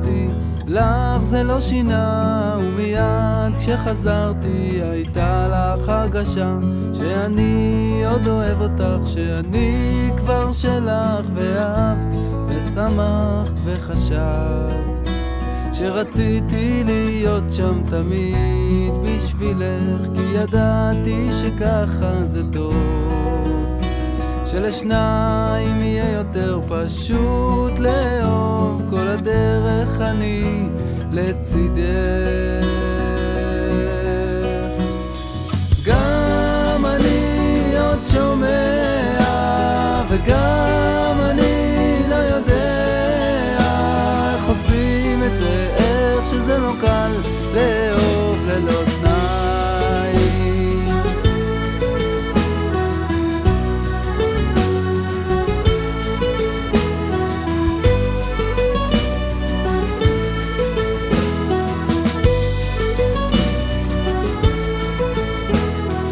חזרתי, לך זה לא שינה, ומיד כשחזרתי הייתה לך הרגשה שאני עוד אוהב אותך, שאני כבר שלך, ואהבת ושמחת וחשבת שרציתי להיות שם תמיד בשבילך, כי ידעתי שככה זה טוב, שלשניים יהיה יותר פשוט לאהוב, כל הדרך אני לצידך. גם אני עוד שומע וגם אני לא יודע איך עושים את זה, איך שזה לא קל לאהוב ללא תנאי.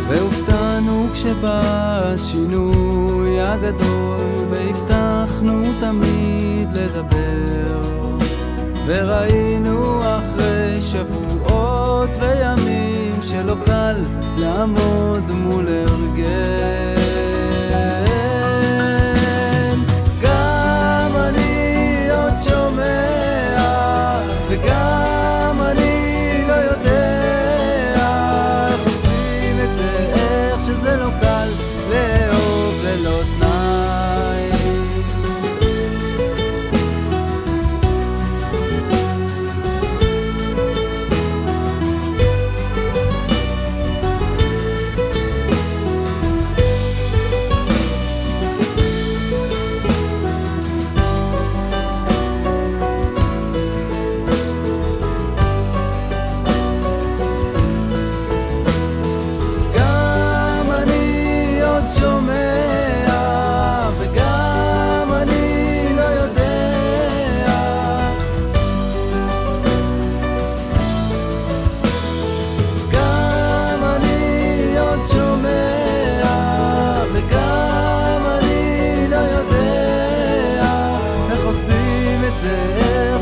והופתענו כשבא השינוי הגדול, והבטחנו תמיד לדבר, וראינו אחרי שבועות וימים שלא קל לעמוד מול הרגל. גם אני עוד שומע וגם אני לא יודע איך עושים את זה, איך שזה לא קל לאהוב ללא תנאי.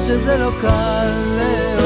שזה לא קל לאהוב.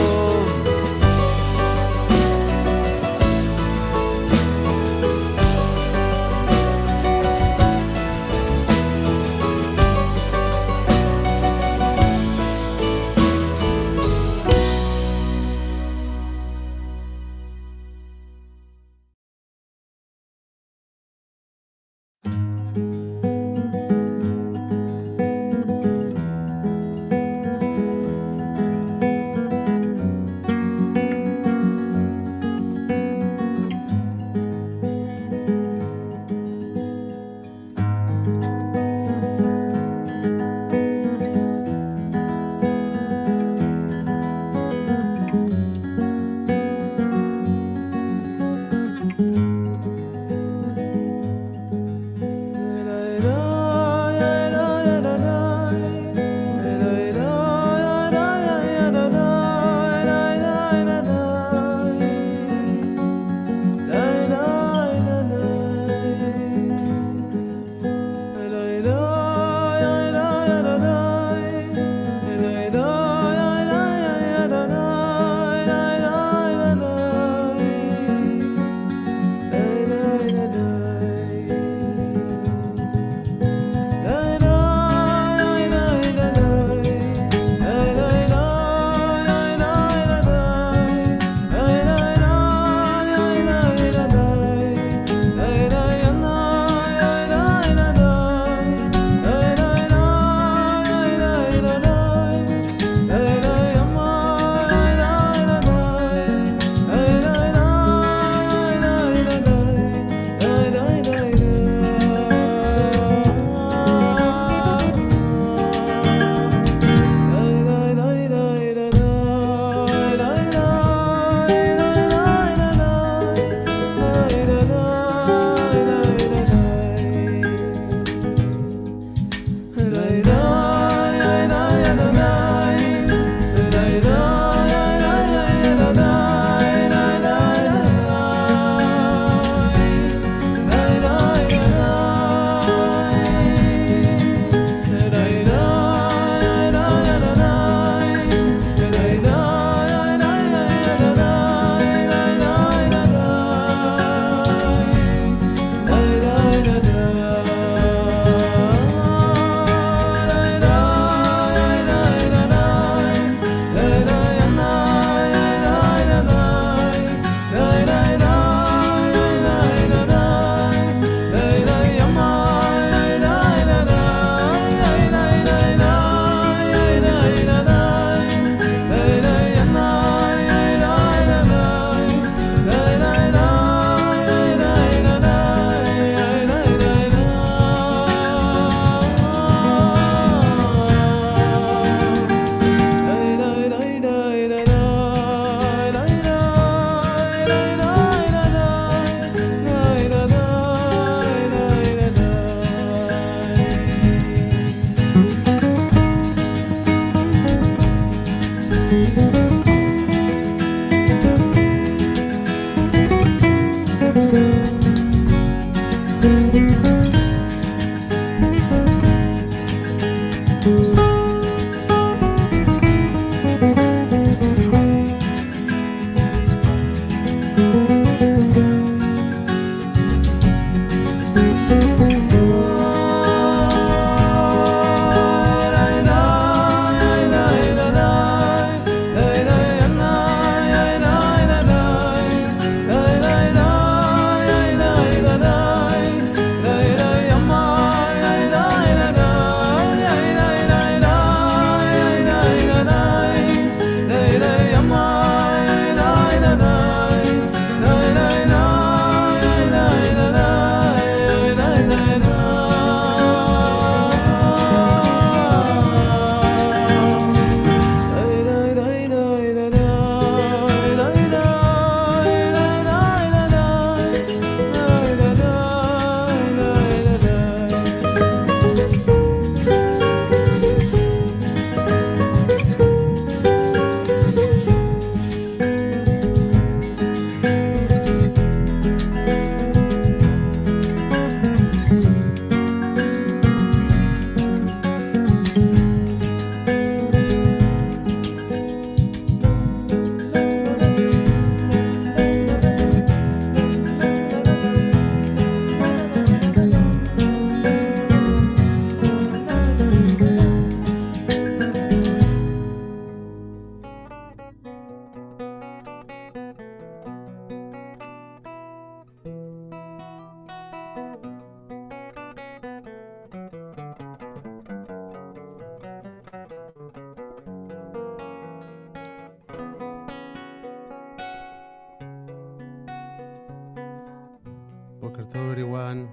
בוקר טוב everyone,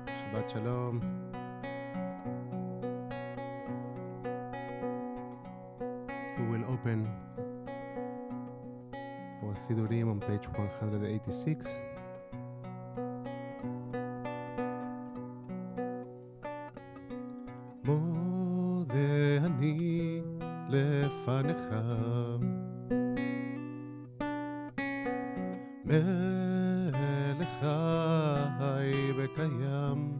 Shabbat Shalom. We will open our Sidurim on page 186. מודה אני לפניך מלך חי וקיים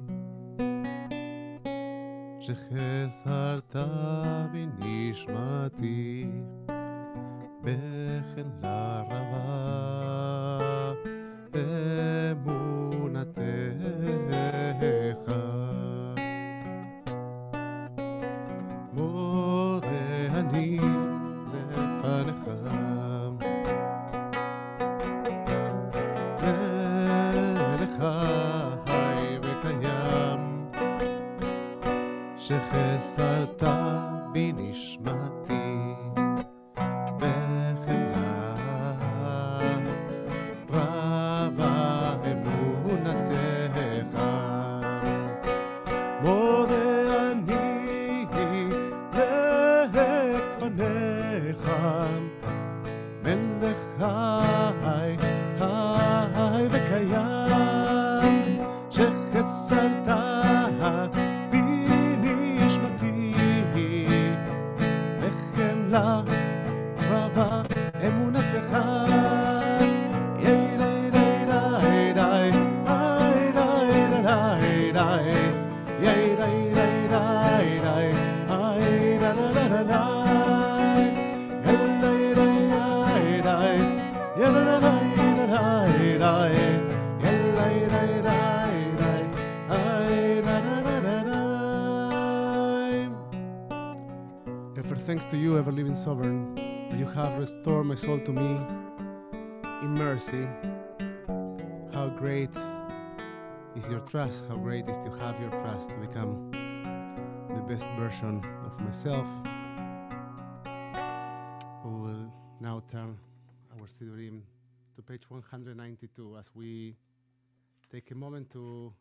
שחסרת בנשמתי בחמלה רבה אמונתך מודה אני לפניך מלך חי וקיים שחסרת בנשמתי בחמלה רבה אמונתך מודה אני לפניך מלך חי חי וקיים שחסרת בחמלה רבה אמונתך Thanks to you, ever-living sovereign, that you have restored my soul to me in mercy. How great is your trust, how great is to have your trust to become the best version of myself. We will now turn our Sidurim to page 192 as we take a moment to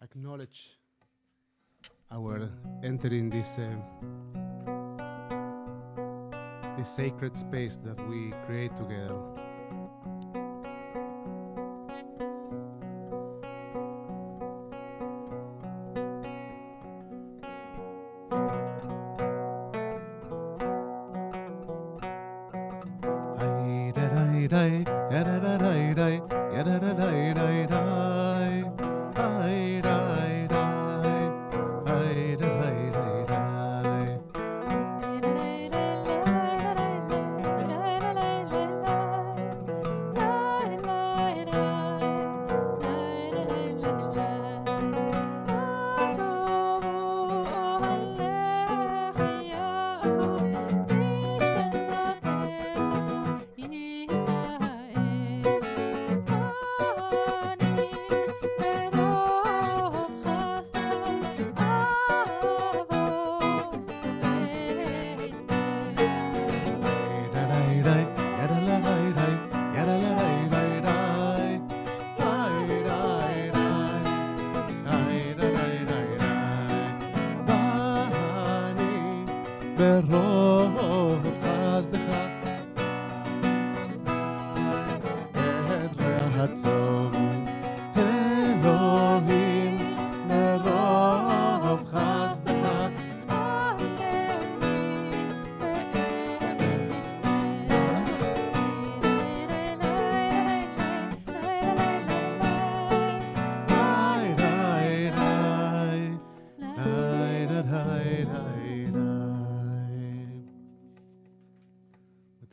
acknowledge our entering this sacred space that we create together. ברוב חסדך רצון אלוהים ברוב חסדך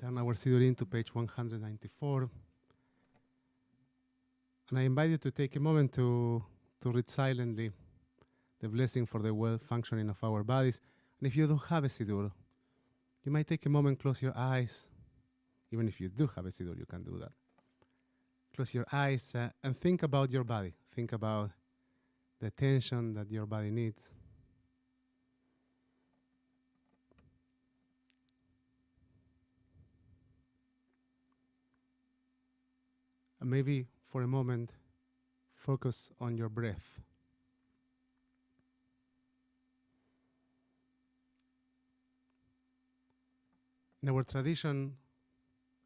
Turn our Sidurim to page 194. And I invite you to take a moment to read silently the blessing for the well functioning of our bodies. And if you don't have a Sidur, you might take a moment, close your eyes. Even if you do have a Sidur, you can do that. Close your eyes and think about your body. Think about the attention that your body needs. And maybe for a moment, focus on your breath. In our tradition,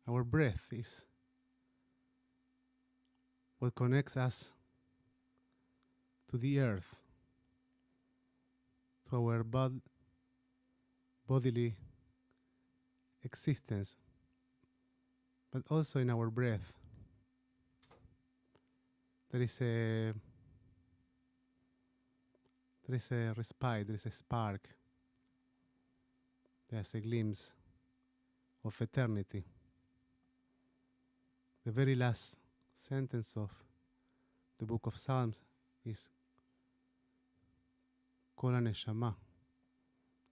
our breath is what connects us to the earth, to our bodily existence, but also in our breath. There is a respite, there is a spark, there's a glimpse of eternity. The very last sentence of the book of Psalms is Kol HaNeshama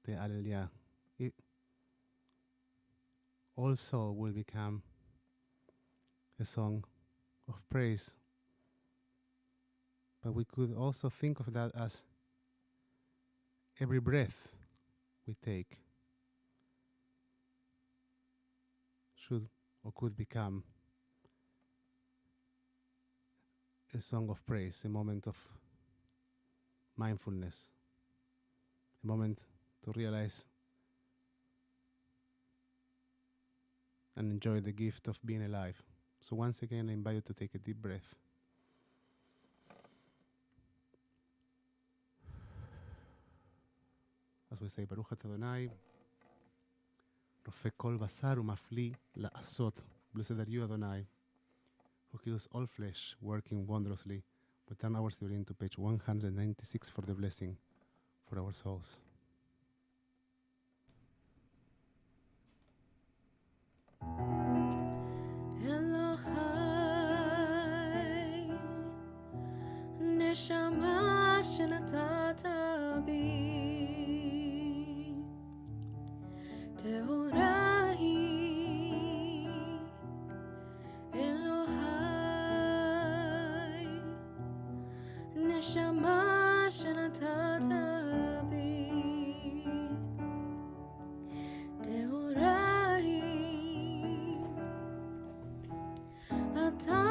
Te'alel. All soul will become a song of praise. But we could also think of that as every breath we take should or could become a song of praise, a moment of mindfulness, a moment to realize and enjoy the gift of being alive. So once again, I invite you to take a deep breath. As we say, Baruch Atah Adonai, Rofeh kol basar umafli la'asot. Blessed are you, Adonai, who heals all flesh, working wondrously. We turn our Sidurim to page 196 for the blessing for our souls. Elohai, neshama shenatata bi. Tehorai, Elohai, neshama shenatata bi. Tehorai, ata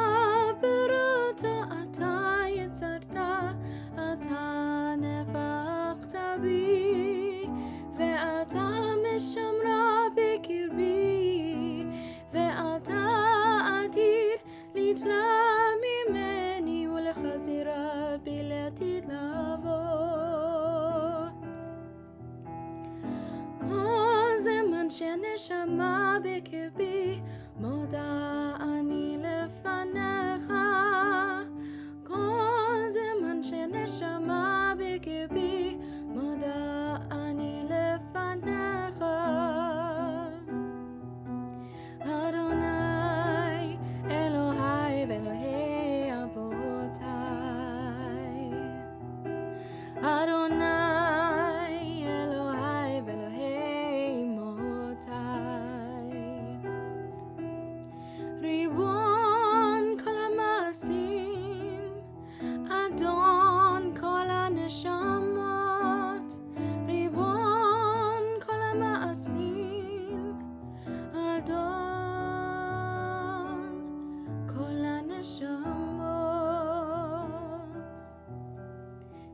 beruta ata yetzarta נשמה בקרבי, מודה אני לפניך. כל זמן שנשמה בקרבי, מודה אני לפניך. אדוני אלוהי ואלוהי אבותיי, אדוני אלוהי ואלוהי אמותיי, ריבון כל המעשים, אדון כל הנשמות, ריבון כל המעשים, אדון כל הנשמות,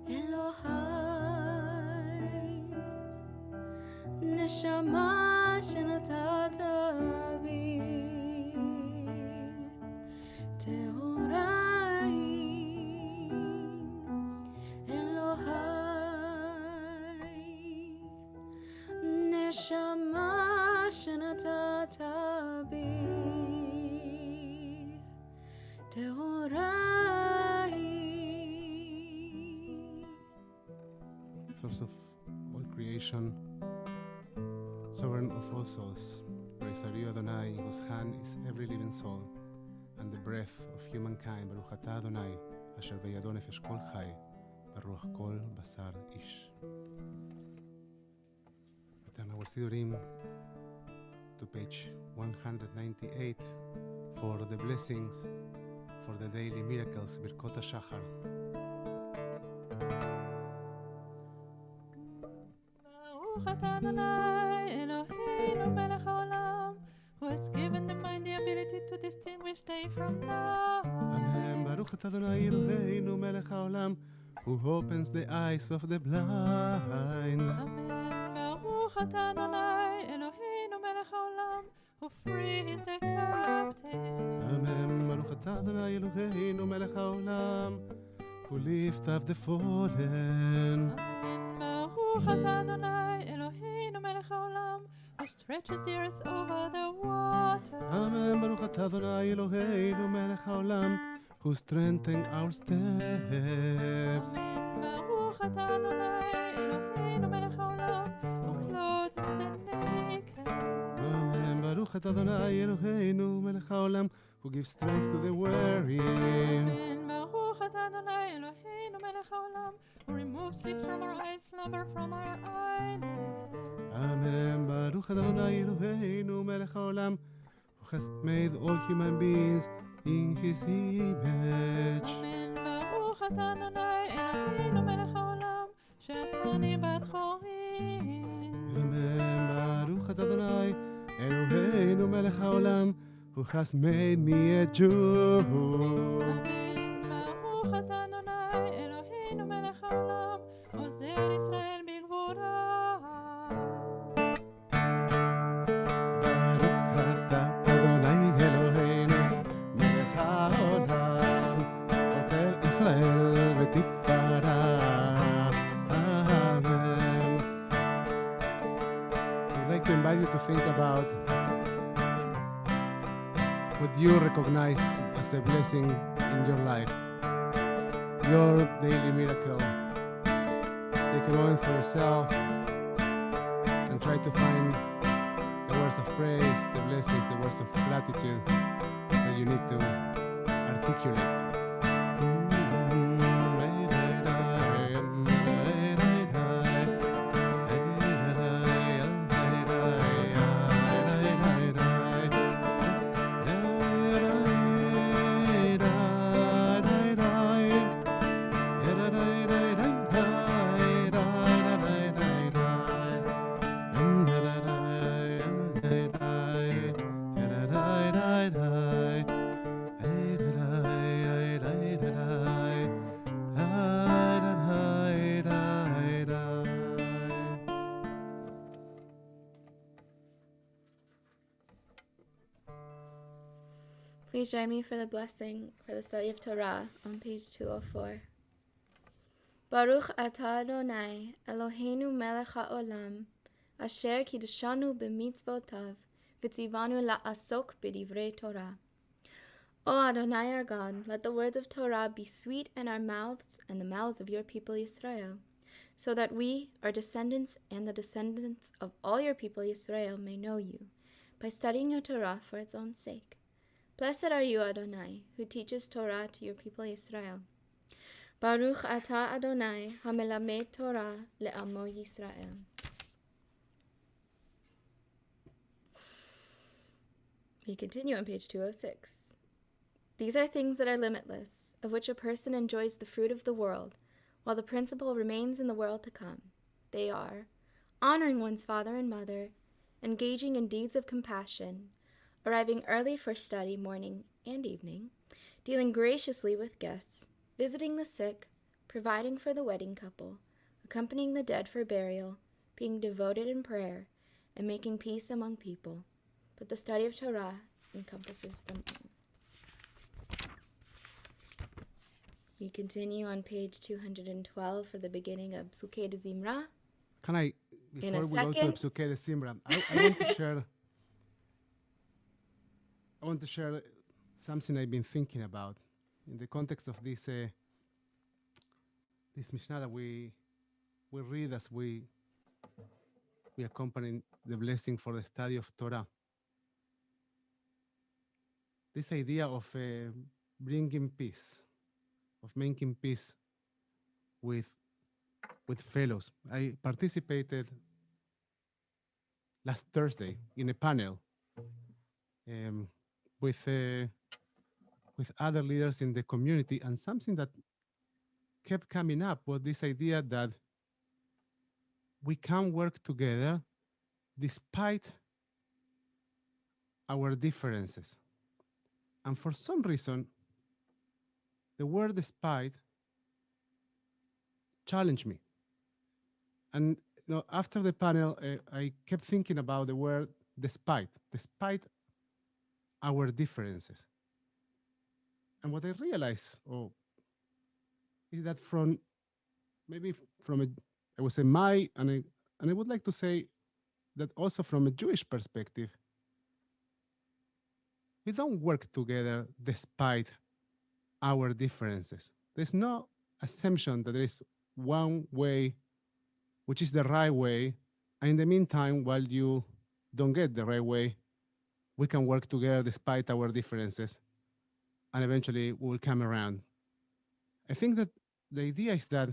אלוהי, נשמה שנתת בי, טהורה היא, אלוהי, נשמה שנתת בי, טהורה היא. Source of all creation, sovereign of all souls, praise are you, Adonai, whose hand is every living soul, and the breath of humankind. Baruch atah Adonai, asher beyado nefesh kol chai, baruch kol basar ish. Return our Sidurim to page 198 for the blessings, for the daily miracles, Birkot HaShachar. Baruch atah Adonai, Eloheinu melech haolam, who has given the mind the ability to distinguish day from night. Amen. Baruch atah Adonai Eloheinu melech haolam, who opens the eyes of the blind. Amen. Baruch atah Adonai, Eloheinu melech haolam, who frees the captive. Amen. Baruch atah Adonai Eloheinu melech haolam, who lift up the fallen. Amen. Baruch atah Adonai, Eloheinu melech haolam, who stretches the earth over the water. Amen. Baruch atah Adonai Eloheinu melech haolam, who strengthen our steps. Amen. Baruch atah Adonai, Eloheinu melech haolam, who clothes the naked. Amen. Baruch atah Adonai Eloheinu melech haolam, who gives strength to the weary. Amen. Baruch atah Adonai, Eloheinu melech haolam, who removes sleep from our eyes, slumber from our eyelids. Amen. Baruch Adonai Eloheinu melech haolam, who has made all human beings in his image. Amen. Baruch atah Adonai, Eloheinu melech haolam, שעשני בת חורין. Amen. Baruch Adonai Eloheinu melech haolam, who has made me a Jew. Amen. Baruch atah Adonai, Eloheinu melech haolam, עוזר ישראל בגבורה. Baruch atah Adonai Eloheinu melech haolam, עוטר ישראל ותפארה. Amen. I'd like to invite you to think about what you recognize as a blessing in your life, your daily miracle. Take a moment for yourself and try to find the words of praise, the blessings, the words of gratitude that you need to articulate. Please join me for the blessing for the study of Torah on page 204. Baruch atah Adonai, Eloheinu melech haolam, asher kiddushanu b'mitzvotav, v'tzivanu la'asok b'divrei Torah. O Adonai our God, let the words of Torah be sweet in our mouths and the mouths of your people Yisrael, so that we, our descendants, and the descendants of all your people Yisrael may know you, by studying your Torah for its own sake. Blessed are you, Adonai, who teaches Torah to your people Yisrael. Baruch atah Adonai, hamelamed Torah le'amo Yisrael. We continue on page 206. These are things that are limitless, of which a person enjoys the fruit of the world, while the principle remains in the world to come. They are honoring one's father and mother, engaging in deeds of compassion, arriving early for study morning and evening, dealing graciously with guests, visiting the sick, providing for the wedding couple, accompanying the dead for burial, being devoted in prayer, and making peace among people. But the study of Torah encompasses them all. We continue on page 212 for the beginning of Psukei de Zimra. Can I, In a before we go to second. Psukei de Zimra, I want to share something I've been thinking about in the context of this this Mishnah that we read as we accompany the blessing for the study of Torah. This idea of bringing peace, of making peace with fellows. I participated last Thursday in a panel with other leaders in the community, and something that kept coming up was this idea that we can work together despite our differences. And for some reason, the word despite challenged me. And after the panel, I kept thinking about the word despite our differences. And what I realized is that from I would say and I would like to say that also from a Jewish perspective, we don't work together despite our differences. There's no assumption that there is one way which is the right way, and in the meantime, while you don't get the right way, we can work together despite our differences, and eventually we will come around. I think that the idea is that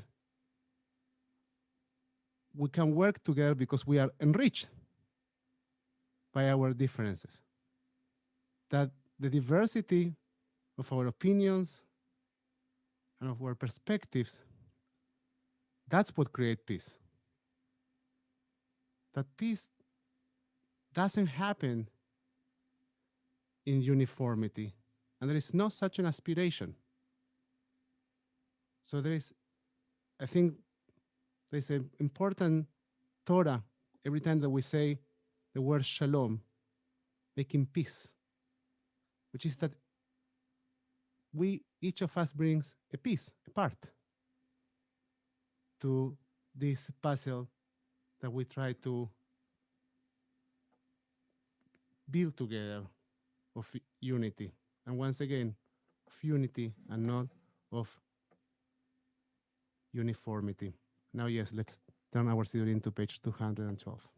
we can work together because we are enriched by our differences. That the diversity of our opinions and of our perspectives, that's what creates peace. That peace doesn't happen in uniformity, and there is no such an aspiration. So I think there's an important Torah every time that we say the word Shalom, making peace, which is that each of us brings a piece, a part, to this puzzle that we try to build together of unity. And once again, of unity and not of uniformity. Now, yes, let's turn our Siddur to page 212.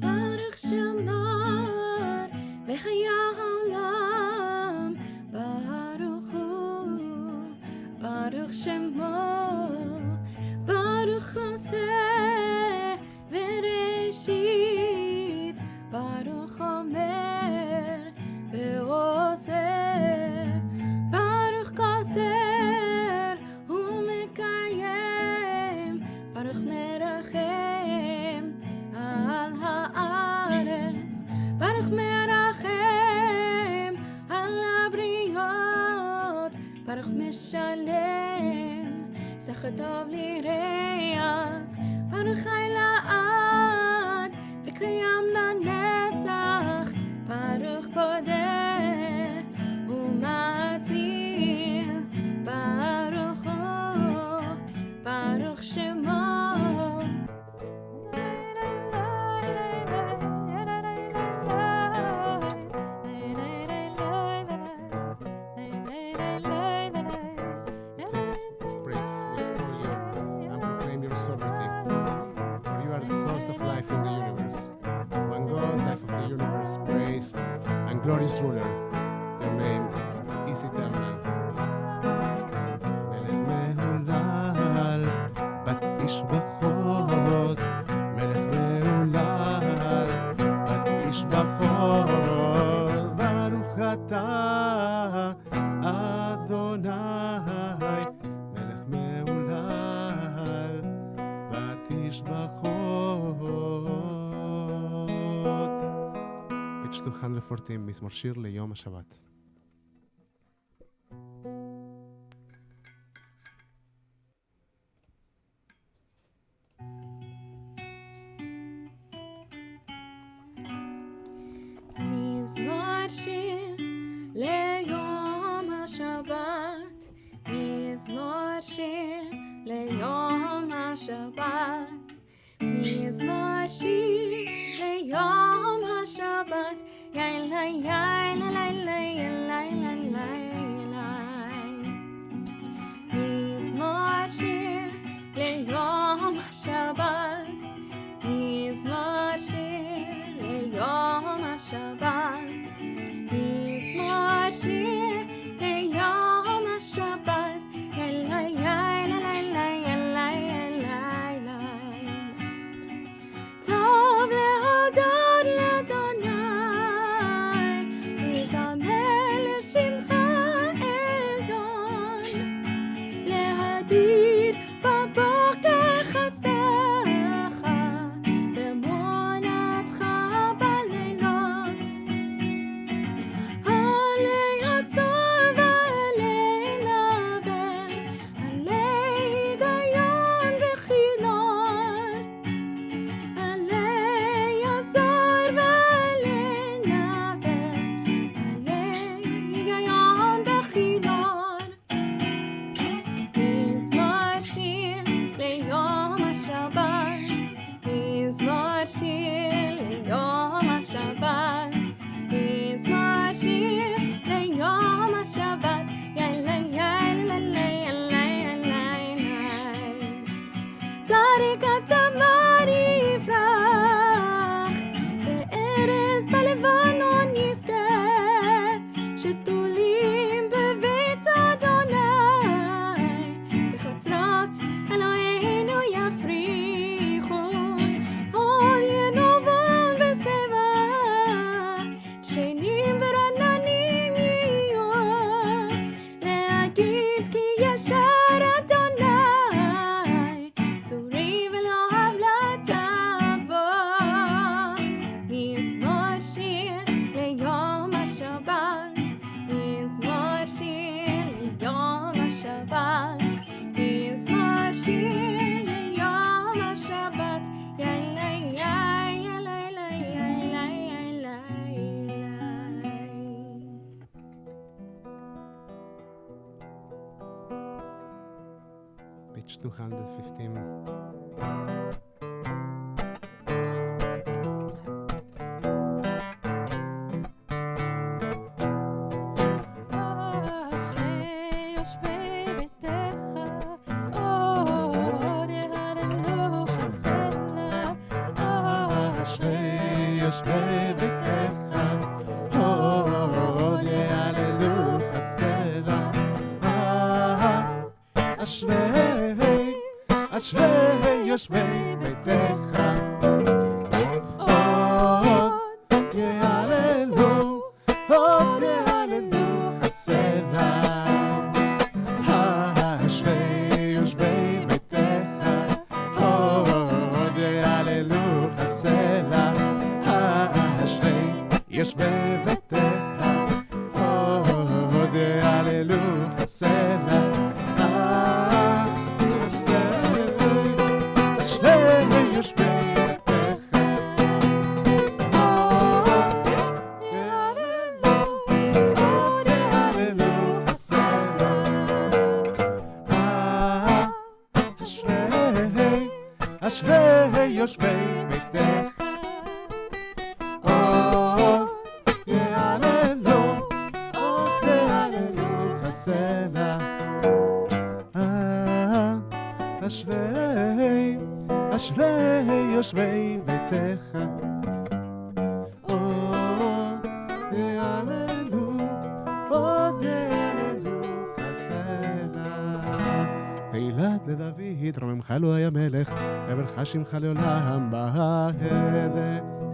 Baruch Shamar v'haya haolam, Baruch Hu, Baruch Shemo, Baruch Choseh v'Reshit, Baruch Omer v'Oseh, Baruch Koser u'Mekayem, Baruch Merachem al haaretz, Baruch Merachem al habriot, Baruch Meshalem Zechor Tov Lireach, Baruch Chai La'ad v'Kayam Lanetzach, Baruch Kodesh glorious ruler, your name is eternal. מלך מהולל, בת תשבחות, מלך מהולל, בת תשבחות, ברוך אתה אדוני, מלך מהולל, בת תשבחות. Page 214, מזמור שיר ליום השבת. מזמור שיר ליום השבת, מזמור שיר ליום השבת, מזמור שיר ליום השבת, יאללה יאללה לילה יאללה יאללה יאללה. מזמור שיר ליום השבת, מזמור שיר ליום השבת, מזמור שיר ליום השבת, יאללה יאללה לילה יאללה יאללה יאללה. טוב להודות לאדוני, לזמר לשמך עליון, להגיד בבוקר חסדך, באמונתך בלילות. עלי עשור ועלי נבר, עלי היגיון וכינור, עלי עשור ועלי נבר, עלי היגיון וכינור. מזמור שיר ליום השבת, מזמור שיר ליום השבת, מזמור שיר ליום השבת, יאללה יאללה יאללה יאללה יאללה. צדיק התמר יפרח, וארז בלבנון יזכה, שתולים בבית אדוני, בחצרות אלוהינו יפריחו, עוד ינובון בשיבה, דשנים ורעננים יהיו, להגיד כי ישר אדוני, צורי ולא הבלטה בו. מזמור שיר ליום השבת, מזמור שיר ליום השבת, מזמור שיר ליום השבת, יאללה יאללה יאללה יאללה יאללה. Page 215. אשרי יושבי ביתך, עוד יהללו חסדך. אשרי יושבי ביתך, עוד יהללו חסדך. אשרי, אשרי יושבי ביתך, עוד יהללו, עוד יהללו חסדך. אשרי יושבי ביתך, עוד יהללו חסדך. אשרי יושבי ביתך, עוד יהללו חסדך. אשרי יושבי ביתך, עוד יהללו חסדך. אשרי יושבי ביתך, עוד יהללו, עוד יהללו חסדך. אשרי, אשרי יושבי ביתך, עוד יהללו. דוד רוממך לו היה מלך, וברך שמך לעולם בהד.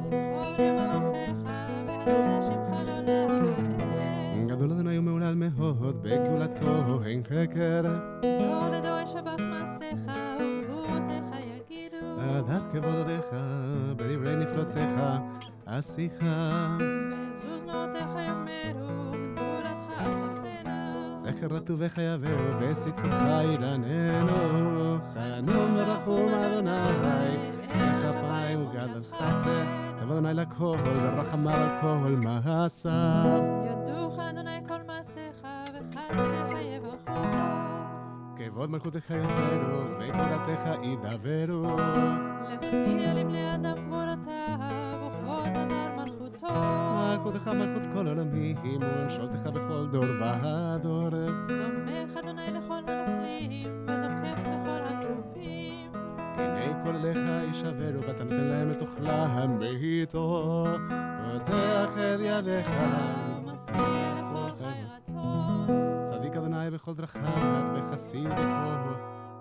בכל יממך והדרך שמך לעולם. גדול אדוני ומהולל מאוד, בגדולתו אין חקר. דור לדור ישבח מעשיך וגבורותיך יגידו. הדר כבודך בדברי נפלותיך עשיכה. ועזוז נורותיך יאמרו גבורתך אספנה. זכר רטובך יביאו ושטחך ירננו. חנון ורחום אדוני וכפיים וגדל חסד. כבוד אדוני לכל ורחמיו על כל מעשיו. יודוך אדוני כל מעשיך וחסדיך יברכוך. כבוד מלכותך יאמרו וגבורתך ידברו. להודיע לבני אדם גבורותיו וכבוד הדר מלכותו. מלכותך מלכות כל עולמים ומשולתך בכל דור ודור. סומך אדוני לכל הנופלים וזוקף לכל הכרופים. הנה כל אליך ישברו ואתה נותן להם את אוכלם בעתו. פותח את ידיך ומשביע לכל חי רצון. צדיק אדוני בכל דרכיו וחסיד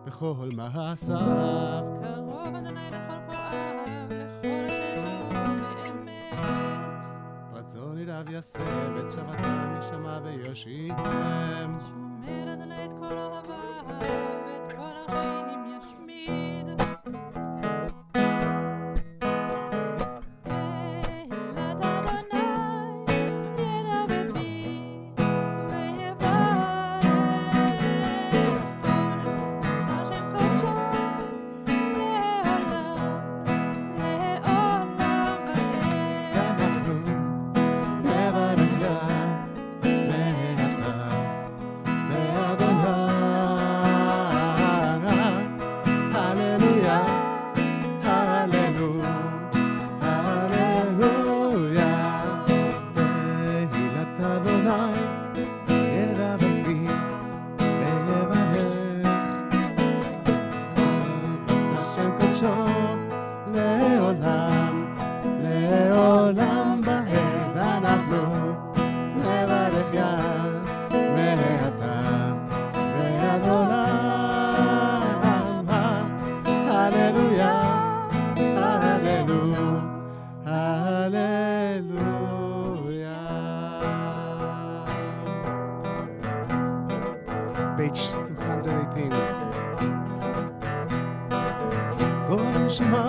בכל מעשיו. קרוב אדוני לכל קוראיו לכל אשר באמת. רצון ירב יעשה בית שבתם ישמע ויושיעם. שומר אדוני את כל אוהביו ואת כל החיים ישמיד. תהילת אדוני ידע בפי ויברך כל בשר שם קודשו לעולם לעולם ועד. אנחנו נברך יה מעתה באדוני. הללויה, הללויה, הללויה. תהילת אדוני ידע בפי ויברך כל בשר שם קודשו לעולם לעולם ועד. אנחנו נברך יה מעתה ועד עולם. הללויה, הללויה, הללויה. Page 218. כל הנשמה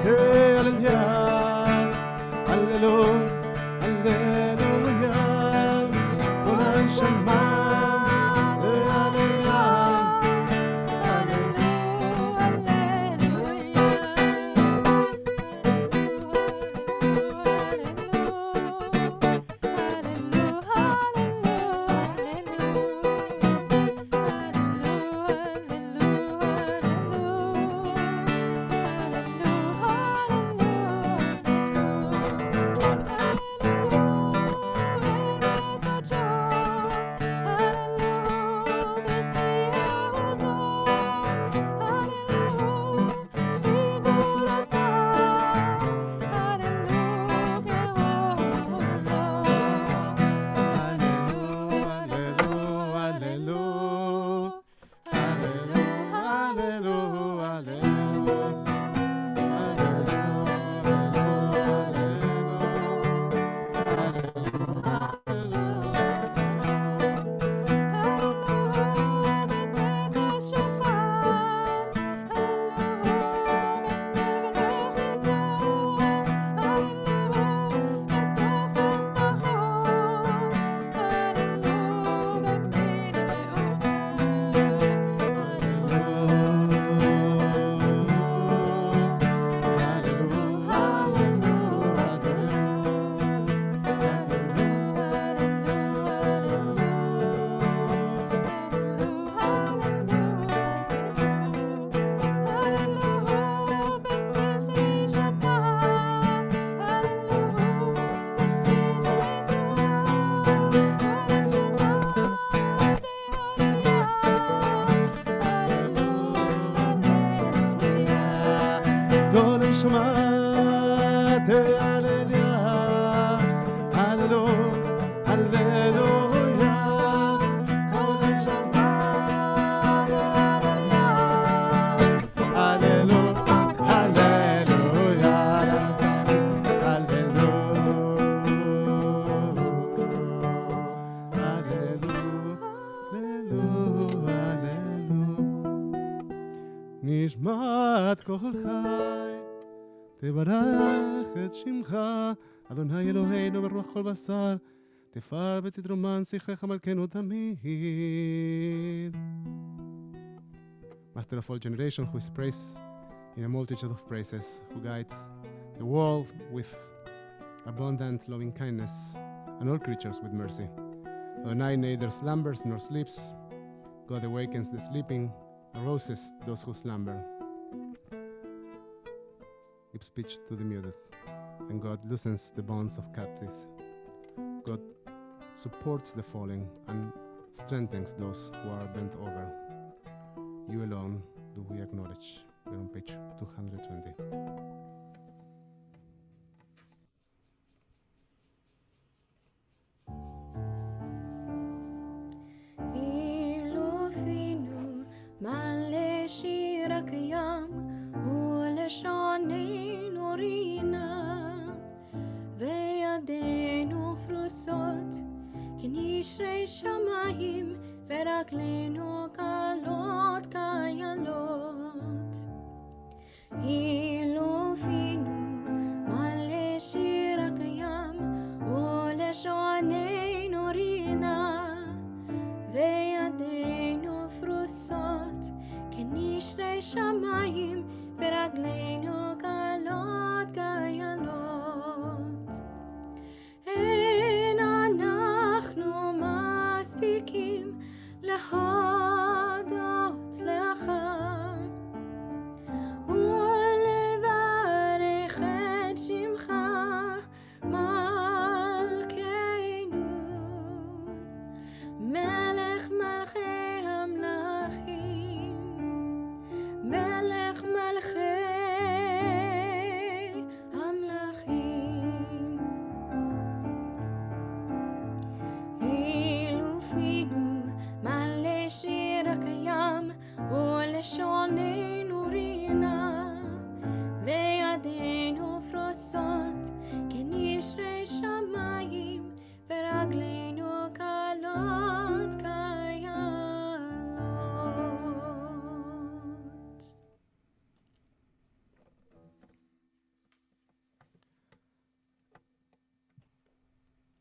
תהללויה, הללויה, הללויה. כל הנשמה תהללויה, שמעת הללויה, הללויה, הללויה, כל הנשמה תהילת כל חי, תברך את שמך, אדוני אלוהינו ברוח כל בשר, תפאר ותתרומן זכרך מלכנו תמיד. Master of all generation, who is praised in a multitude of praises, who guides the world with abundant loving kindness, and all creatures with mercy. Adonai neither slumbers nor sleeps. God awakens the sleeping, arouses those who slumber. Gives speech to the muted, and God loosens the bonds of captives. God supports the falling and strengthens those who are bent over. You alone do we acknowledge. We're on page 220. מלא שיר הקיים ולשוננו רינה וידינו פרוסות כנשרי שמיים ורגלינו קלות כילות הילופינו מלא שיר הקיים ולשוננו רינה וידינו פרוסות כנשרי שמיים ורגלינו קלות כילות אין אנחנו מספיקים להודות לך ולברך את שמך מלכנו מלך מלכי המלכים מלך מלכי המלכים אילופינו מלא שיר הקיים ולשוננו רינה וידינו פרוסות כנשרי שמיים ורגלינו קלות כילות.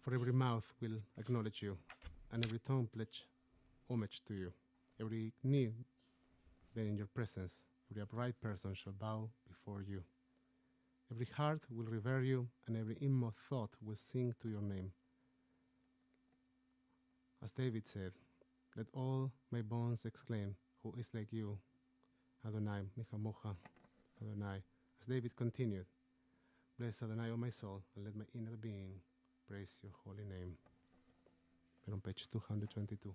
For every mouth will acknowledge you, and every tongue pledge homage to you. Every knee bend in your presence, every upright person shall bow before you. Every heart will revere you, and every inmost thought will sing to your name. As David said, let all my bones exclaim, who is like you, Adonai, Michamocha, Adonai. As David continued, bless Adonai, O my soul, and let my inner being praise your holy name. We're on page 222.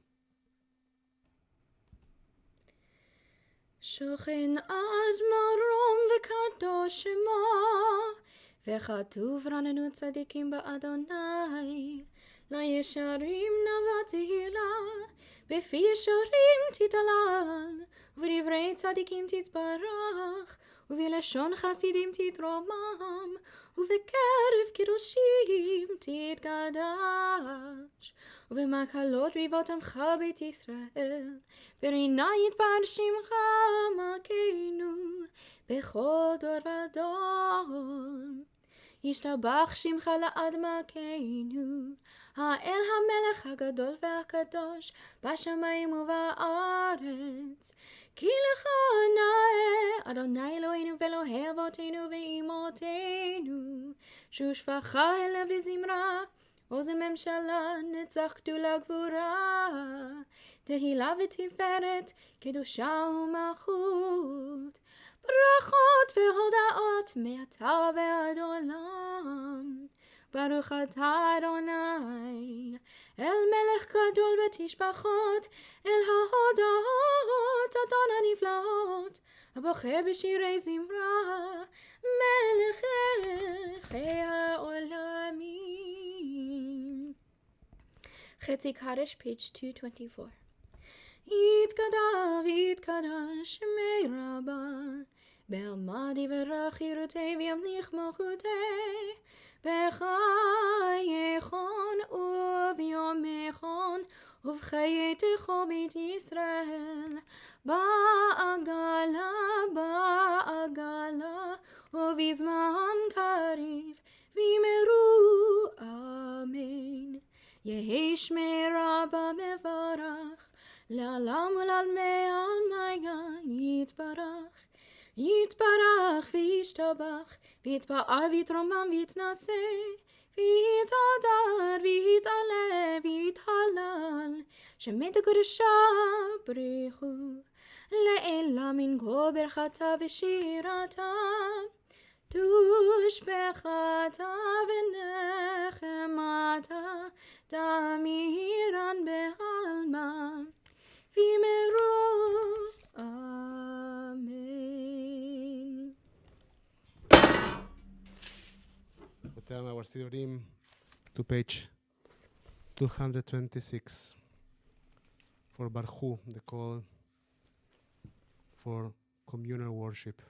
שוכן אז מרום וקדוש שמו וכתוב רננו צדיקים באדוני לישרים נבע תהילה בפי ישרים תתהלל ובדברי צדיקים תתברך ובלשון חסידים תתרומם ובקרב קדושים תתקדש ובמקהלות ריבות עמך בית ישראל ורינה יתברך שמך מלכנו בכל דור ודור ישתבח שמך לעד מלכנו האל המלך הגדול והקדוש בשמיים ובארץ כי לך נאה אדוני אלוהינו ואלוהי אבותינו ואמותינו שושבחה אל לב וזמרה עוז ממשלה נצח גדולה גבורה תהילה ותפארת קדושה ומלכות ברכות והודאות מעתה ועד עולם ברוך אתה אדוני אל מלך גדול בתשבחות אל ההודאות אדון הנפלאות הבוחר בשירי זמרה מלכי העולמים. חצי קדש, page 224. יתקדש שמי רבה בעלמא דברך חירותי וימליך מלכותי בחייכון וביומכון ובחיי תכו בית ישראל, בעגלה, בעגלה, ובזמן קריב, וימרו אמן. יהי שמירה במברך, לעולם ולעלמי עלמיה יתברך. יתברך וישתבח, ויתפאר ויתרומם ויתנשא, ויתהדר ויתעלה ויתהלל, שמת קדושה בריחו, לעילה מנגו ברכתה ושירתה, תושבחתה ונחמתה, תמירן בעלמה, וימרו אמן. Return our Sidurim to page 226 for Barhu, the call for communal worship.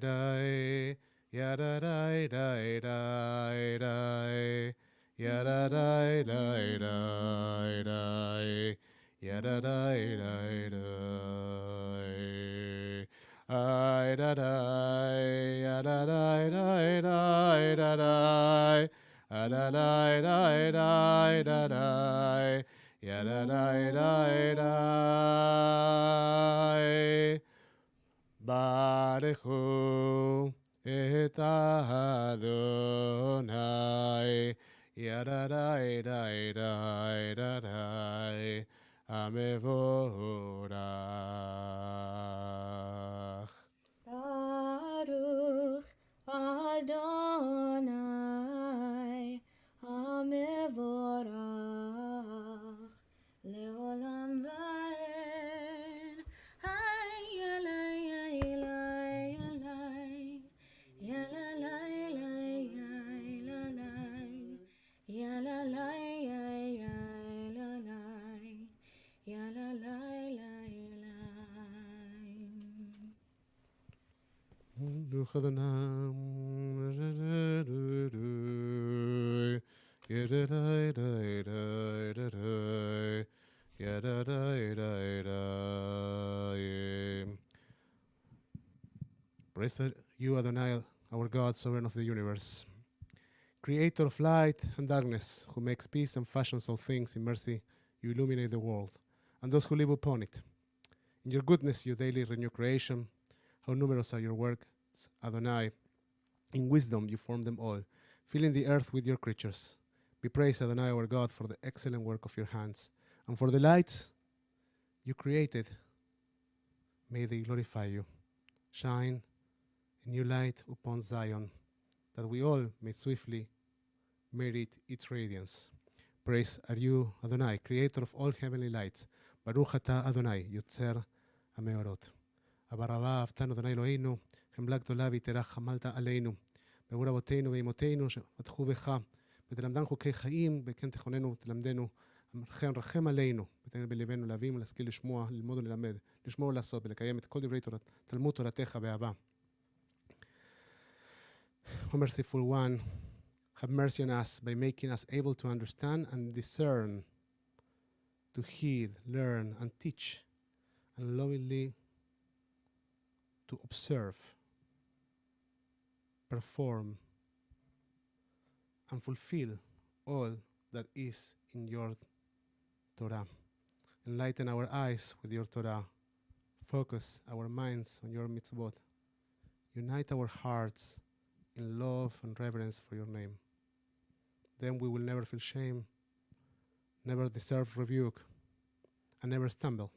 Dai, yada dai dai dai dai, yada dai dai dai dai, yada dai dai dai, ai da dai, yada dai dai dai da dai, ada dai dai dai da dai, yada dai dai dai. Barechu et Adonai, yadadai dai dai dai, amevorach. Baruch Adonai Hamevorach Leolam Vaed. Hay Elai Elai Elai Yalalai Yalalai Yalalai Yalalai Yalalai Baruch Adonai, yadadai dai dai dai, yadadai dai dai. Praise you, Adonai, our God, sovereign of the universe, creator of light and darkness, who makes peace and fashions all things. In mercy, you illuminate the world and those who live upon it. In your goodness, you daily renew creation. How numerous are your works, Adonai. In wisdom, you form them all, filling the earth with your creatures. Be praised, Adonai, our God, for the excellent work of your hands, and for the lights you created. May they glorify you. Shine a new light upon Zion, that we all may swiftly merit its radiance. Praise are you, Adonai, creator of all heavenly lights. Baruch atah Adonai, yotzer hameorot. אברבה אהבתנו אדוני אלוהינו, חמלה גדולה ויתרה חמלת עלינו. בעבור אבותינו ואמותינו שבטחו בך, ותלמדן חוקי חיים, וכן תכוננו תלמדנו, כן רחם עלינו, ותן בלבנו להבין ולהשכיל לשמוע, ללמוד וללמד, לשמור ולעשות, ולקיים את כל דברי תלמוד תורתך באהבה. O merciful one, have mercy on us by making us able to understand and discern, to heed, learn, and teach, and lovingly to observe, perform, and fulfill all that is in your Torah. Enlighten our eyes with your Torah. Focus our minds on your mitzvot. Unite our hearts in love and reverence for your name. Then we will never feel shame, never deserve rebuke, and never stumble.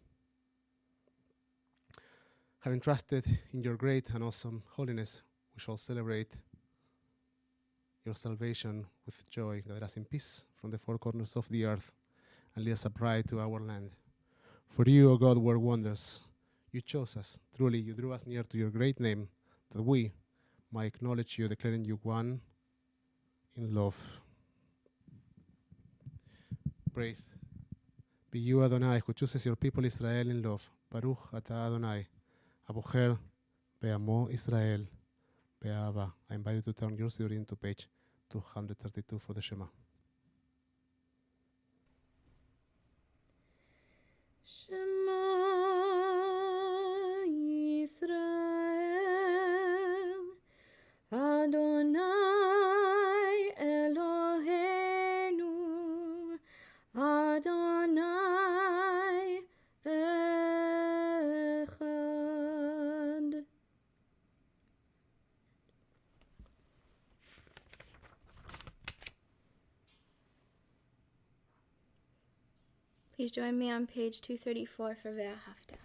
Having trusted in your great and awesome holiness, we shall celebrate your salvation with joy. Gather us in peace from the four corners of the earth, and lead us upright to our land. For you, O God, were wonders. You chose us. Truly, you drew us near to your great name, that we might acknowledge you, declaring you one in love. Praise be you, Adonai, who chooses your people Israel in love. Baruch atah Adonai, הבוחר Be'amo Israel, Be'ahava. I invite you to turn your Sidurim to page 232 for the Shema. Shema Yisrael, Adonai Eloheinu, Adonai Echad. Please join me on page 234 for Ve'ahavta.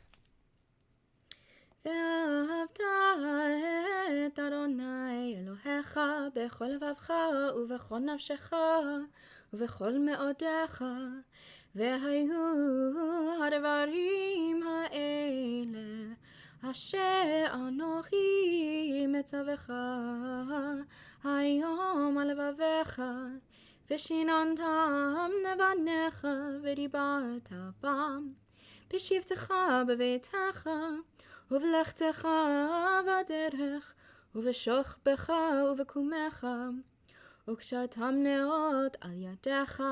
ואהבת את אדוני אלוהיך בכל לבבך ובכל נפשך ובכל מאודיך, והיו הדברים האלה אשר אנוכי מצווך היום על לבביך, ושיננתם לבניך ודיברת בם בשבתך בביתך ובלכתך בדרך ובשוכבך ובקומך, וקשרתם נאות על ידיך,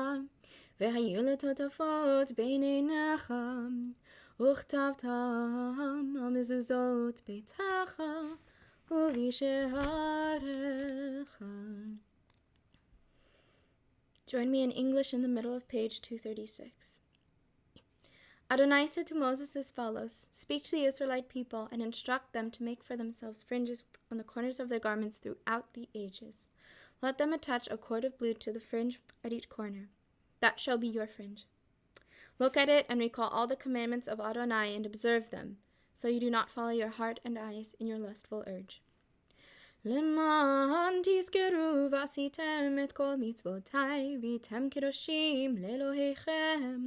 והיו לטוטפות בין עיניך, וכתבתם על מזוזות ביתך ובשעריך. Join me in English in the middle of page 236. Adonai said to Moses as follows: Speak to the Israelite people and instruct them to make for themselves fringes on the corners of their garments throughout the ages. Let them attach a cord of blue to the fringe at each corner. That shall be your fringe. Look at it and recall all the commandments of Adonai and observe them, so you do not follow your heart and eyes in your lustful urge. למען תזכרו ועשיתם את כל מצוותיי והייתם קדושים לאלוהיכם.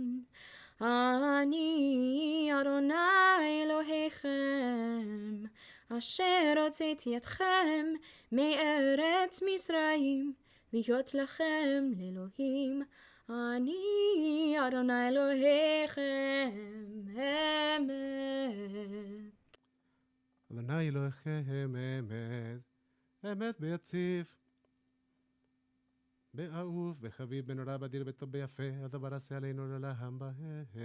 אני אדוני אלוהיכם, אשר הוצאתי אתכם מארץ מצרים, להיות לכם לאלוהים. אני אדוני אלוהיכם, אמת. אדוני אלוהיכם אמת, אמת ביציב, באהוב, בחביב, בנורא, בדיר, בטוב, ביפה, הדבר עשה עלינו לעולם בעת.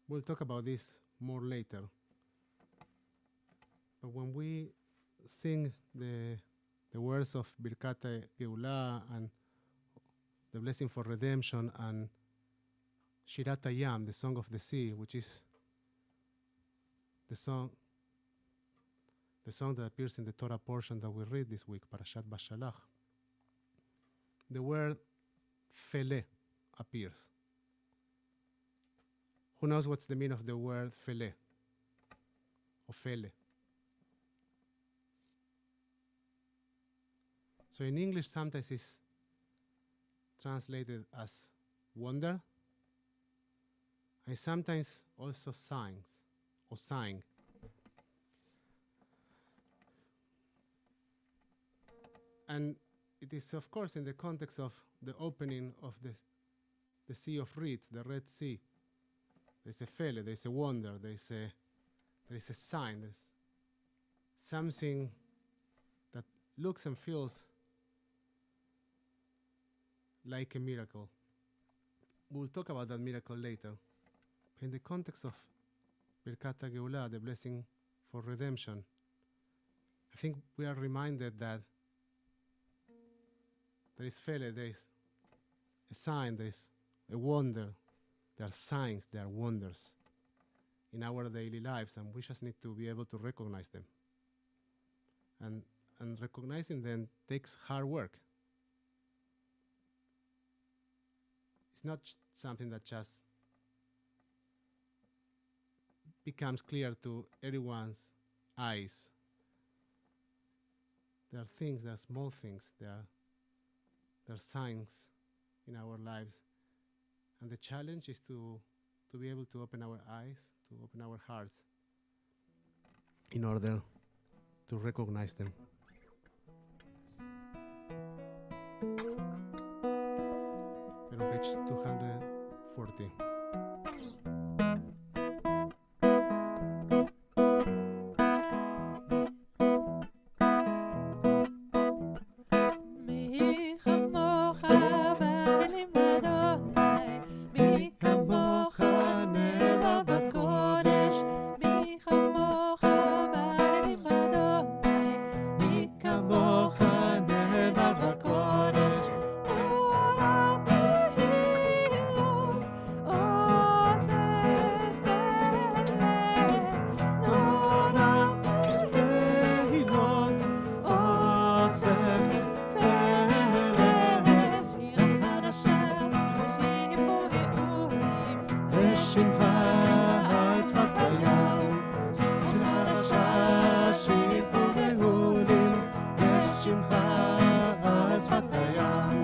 We'll talk about this more later. But when we sing the words of Birkat Geulah and the blessing for redemption and Shirat Hayam, the song of the sea, which is the song that appears in the Torah portion that we read this week, Parashat Bashalach, the word Fele appears. Who knows what's the meaning of the word Fele or Fele? So in English, sometimes it's translated as wonder, and sometimes also signs or sign. And it is, of course, in the context of the opening of the Sea of Reeds, the Red Sea. There's a fele, there's a wonder, there is a sign, there's something that looks and feels like a miracle. We'll talk about that miracle later. In the context of Birkat Geulah, the blessing for redemption, I think we are reminded that there is fele, there is a sign, there is a wonder. There are signs, there are wonders in our daily lives, and we just need to be able to recognize them. And recognizing them takes hard work. It's not something that just becomes clear to everyone's eyes. There are things, there are small things, there are signs in our lives. And the challenge is to to be able to open our eyes, to open our hearts, in order to recognize them. We're on page 240. מי כמוך באלים אדוני, מי כמוך נאמר בקודש, מי כמוך באלים אדוני, מי כמוך נאמר בקודש. תורה תהילות אוסף אלה, תורה תהילות אוסף שיר חדשה, שיפו גאולים, לשמך על שפת הים, שיר חדשה שיפו גאולים, לשמך על שפת הים.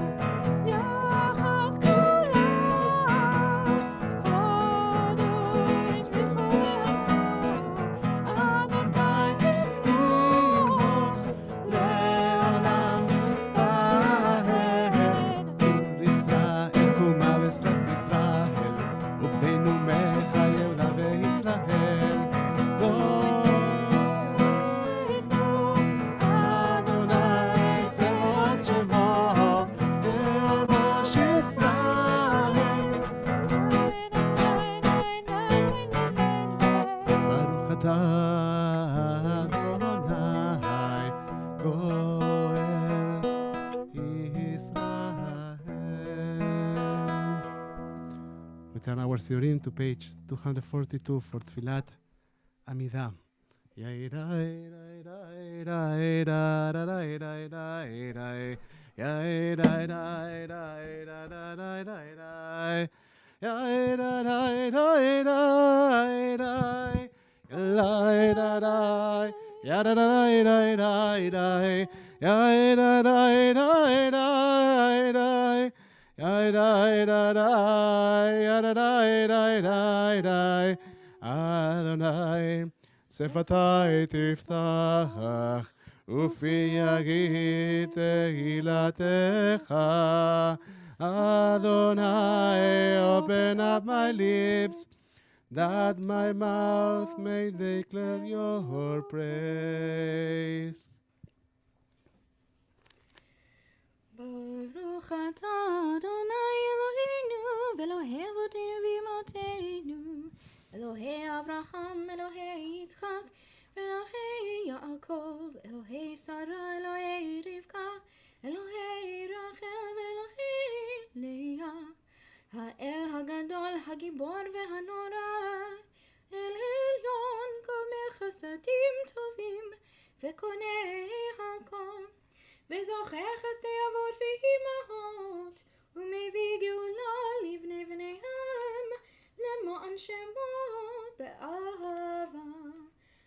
יחד כולם, הודו ימליכו ויעבדו, אדוני ימלוך לעולם ועד. צור ישראל קומה ושרת ישראל, ובדנו מחייב לה בישראל. זורנו אדוני צבאות שמו, קדוש ישראל. ברוך אתה אדוני גואל ישראל. We turn our Siurim to page 242 for Tfilat Amidah. Adonai, שפתי תפתח, ופי יגיד תהילתך. Adonai, open up my lips, that my mouth may declare your praise. ברוך אתה אדוני אלוהינו ואלוהי אבותינו ואמותינו, אלוהי אברהם, אלוהי יצחק ואלוהי יעקב, אלוהי שרה, אלוהי רבקה, אלוהי רחל ואלוהי לאה, האל הגדול, הגיבור והנורא, אל עליון, גומל חסדים טובים וקונה הכל, וזוכר חסדי אבות ואימהות, ומביא גאולה לבני בניהם, למען שמו באהבה.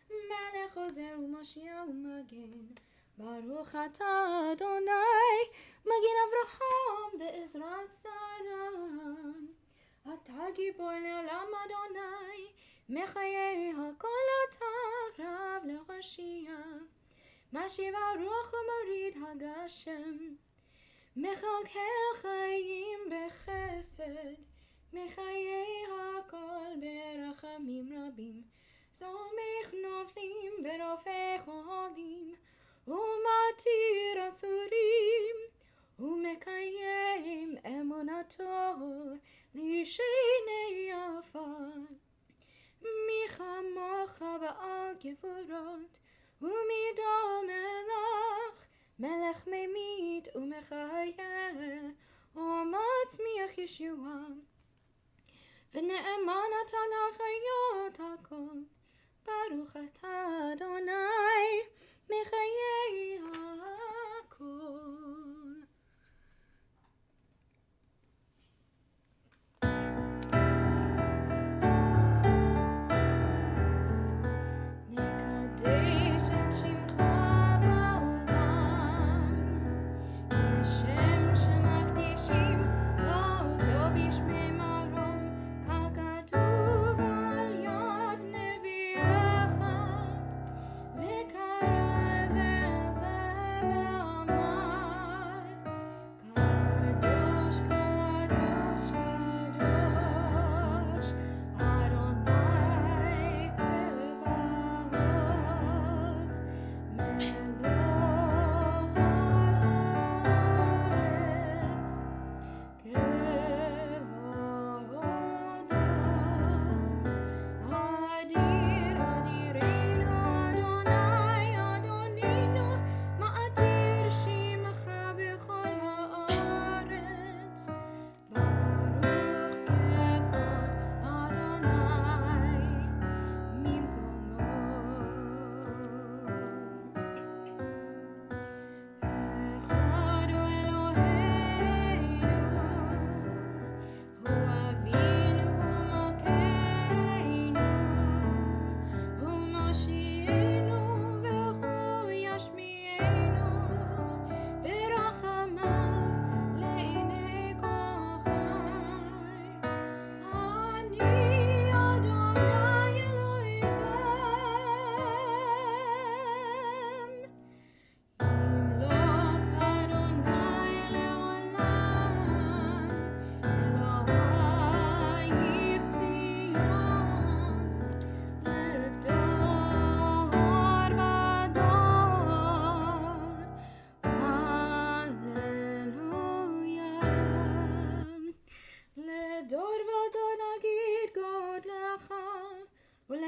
מלך עוזר ומושיע ומגן, ברוך אתה אדוני, מגן אברהם ועזרת שרן. אתה גיבור לעולם אדוני, מחיי הכל אתה רב להושיע. משיב הרוח ומוריד הגשם, מחלקל חיים בחסד, מחיי הכל ברחמים רבים, סומך נופלים ורופא חולים, ומתיר אסורים, ומקיים אמונתו לשני עפר. מי כמוך בעל גבורות, ומי דומה לך, מלך ממית ומחיה, ומצמיח ישועה. ונאמן אתה לחיות הכל, ברוך אתה אדוני, מחיי הכל. נקדש את שמך בעולם, כשם שמקדישים אותו בשמי מרום, כך כתוב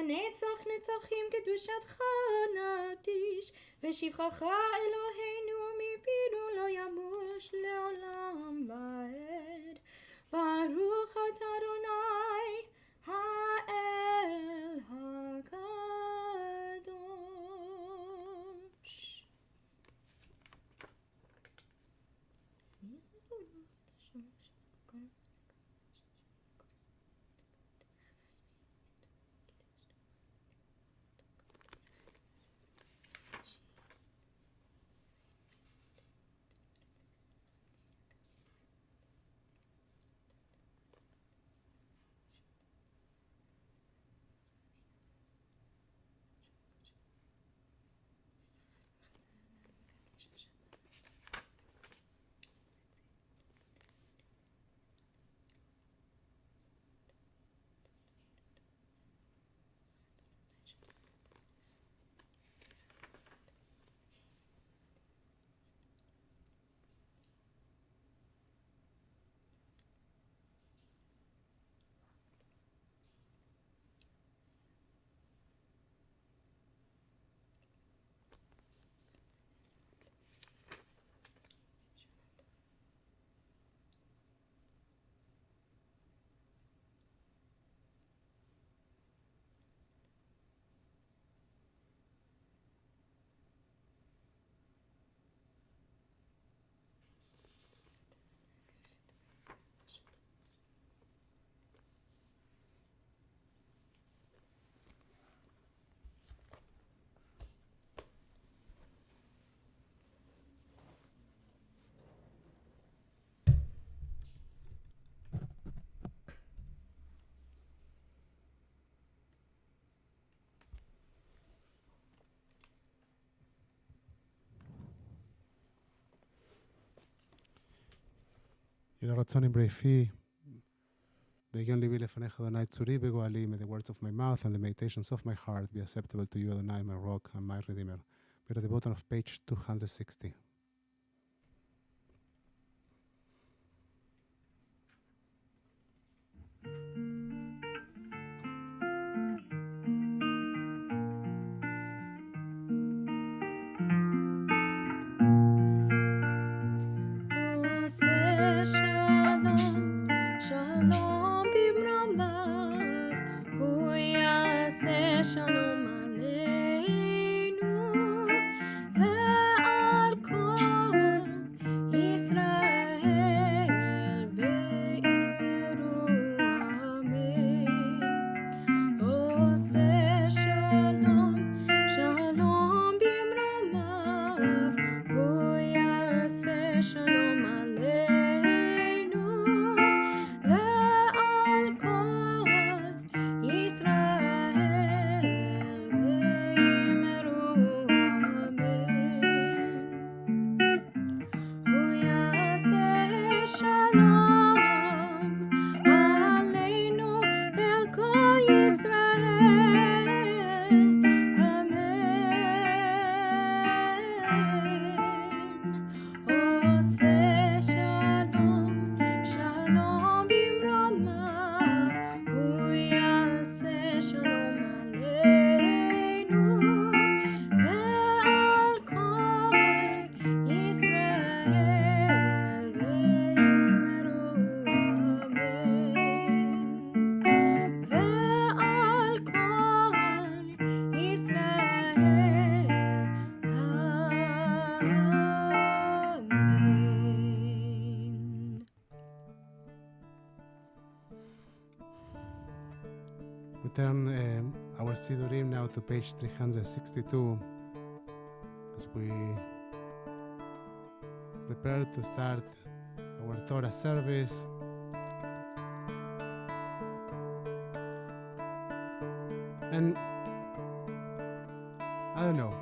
לנצח נצחים קדושתך נקדיש, ושבחך אלוהינו מפינו לא ימוש לעולם ועד. ברוך אתה אדוני האל הקדוש. יהי רצון בריפי, בהגיון ליבי לפניך אדוני צורי בגואלי, may the words of my mouth and the meditations of my heart be acceptable to you, Adonai, my rock and my redeemer. We're at the bottom of page 260. שלום במרומיו, הוא יעשה שלום עלינו ועל כל ישראל ואמרו אמן. עושה שלום, שלום במרומיו, הוא יעשה שלום עלינו ועל כל ישראל ואמרו אמן. הוא יעשה שלום עלינו ועל כל ישראל אמן. עושה שלום, שלום במרומיו, הוא יעשה שלום עלינו ועל כל ישראל ואמרו אמן. ועל כל ישראל אמן. We turn our Sidurim now to page 362 as we prepare to start our Torah service. And I don't know,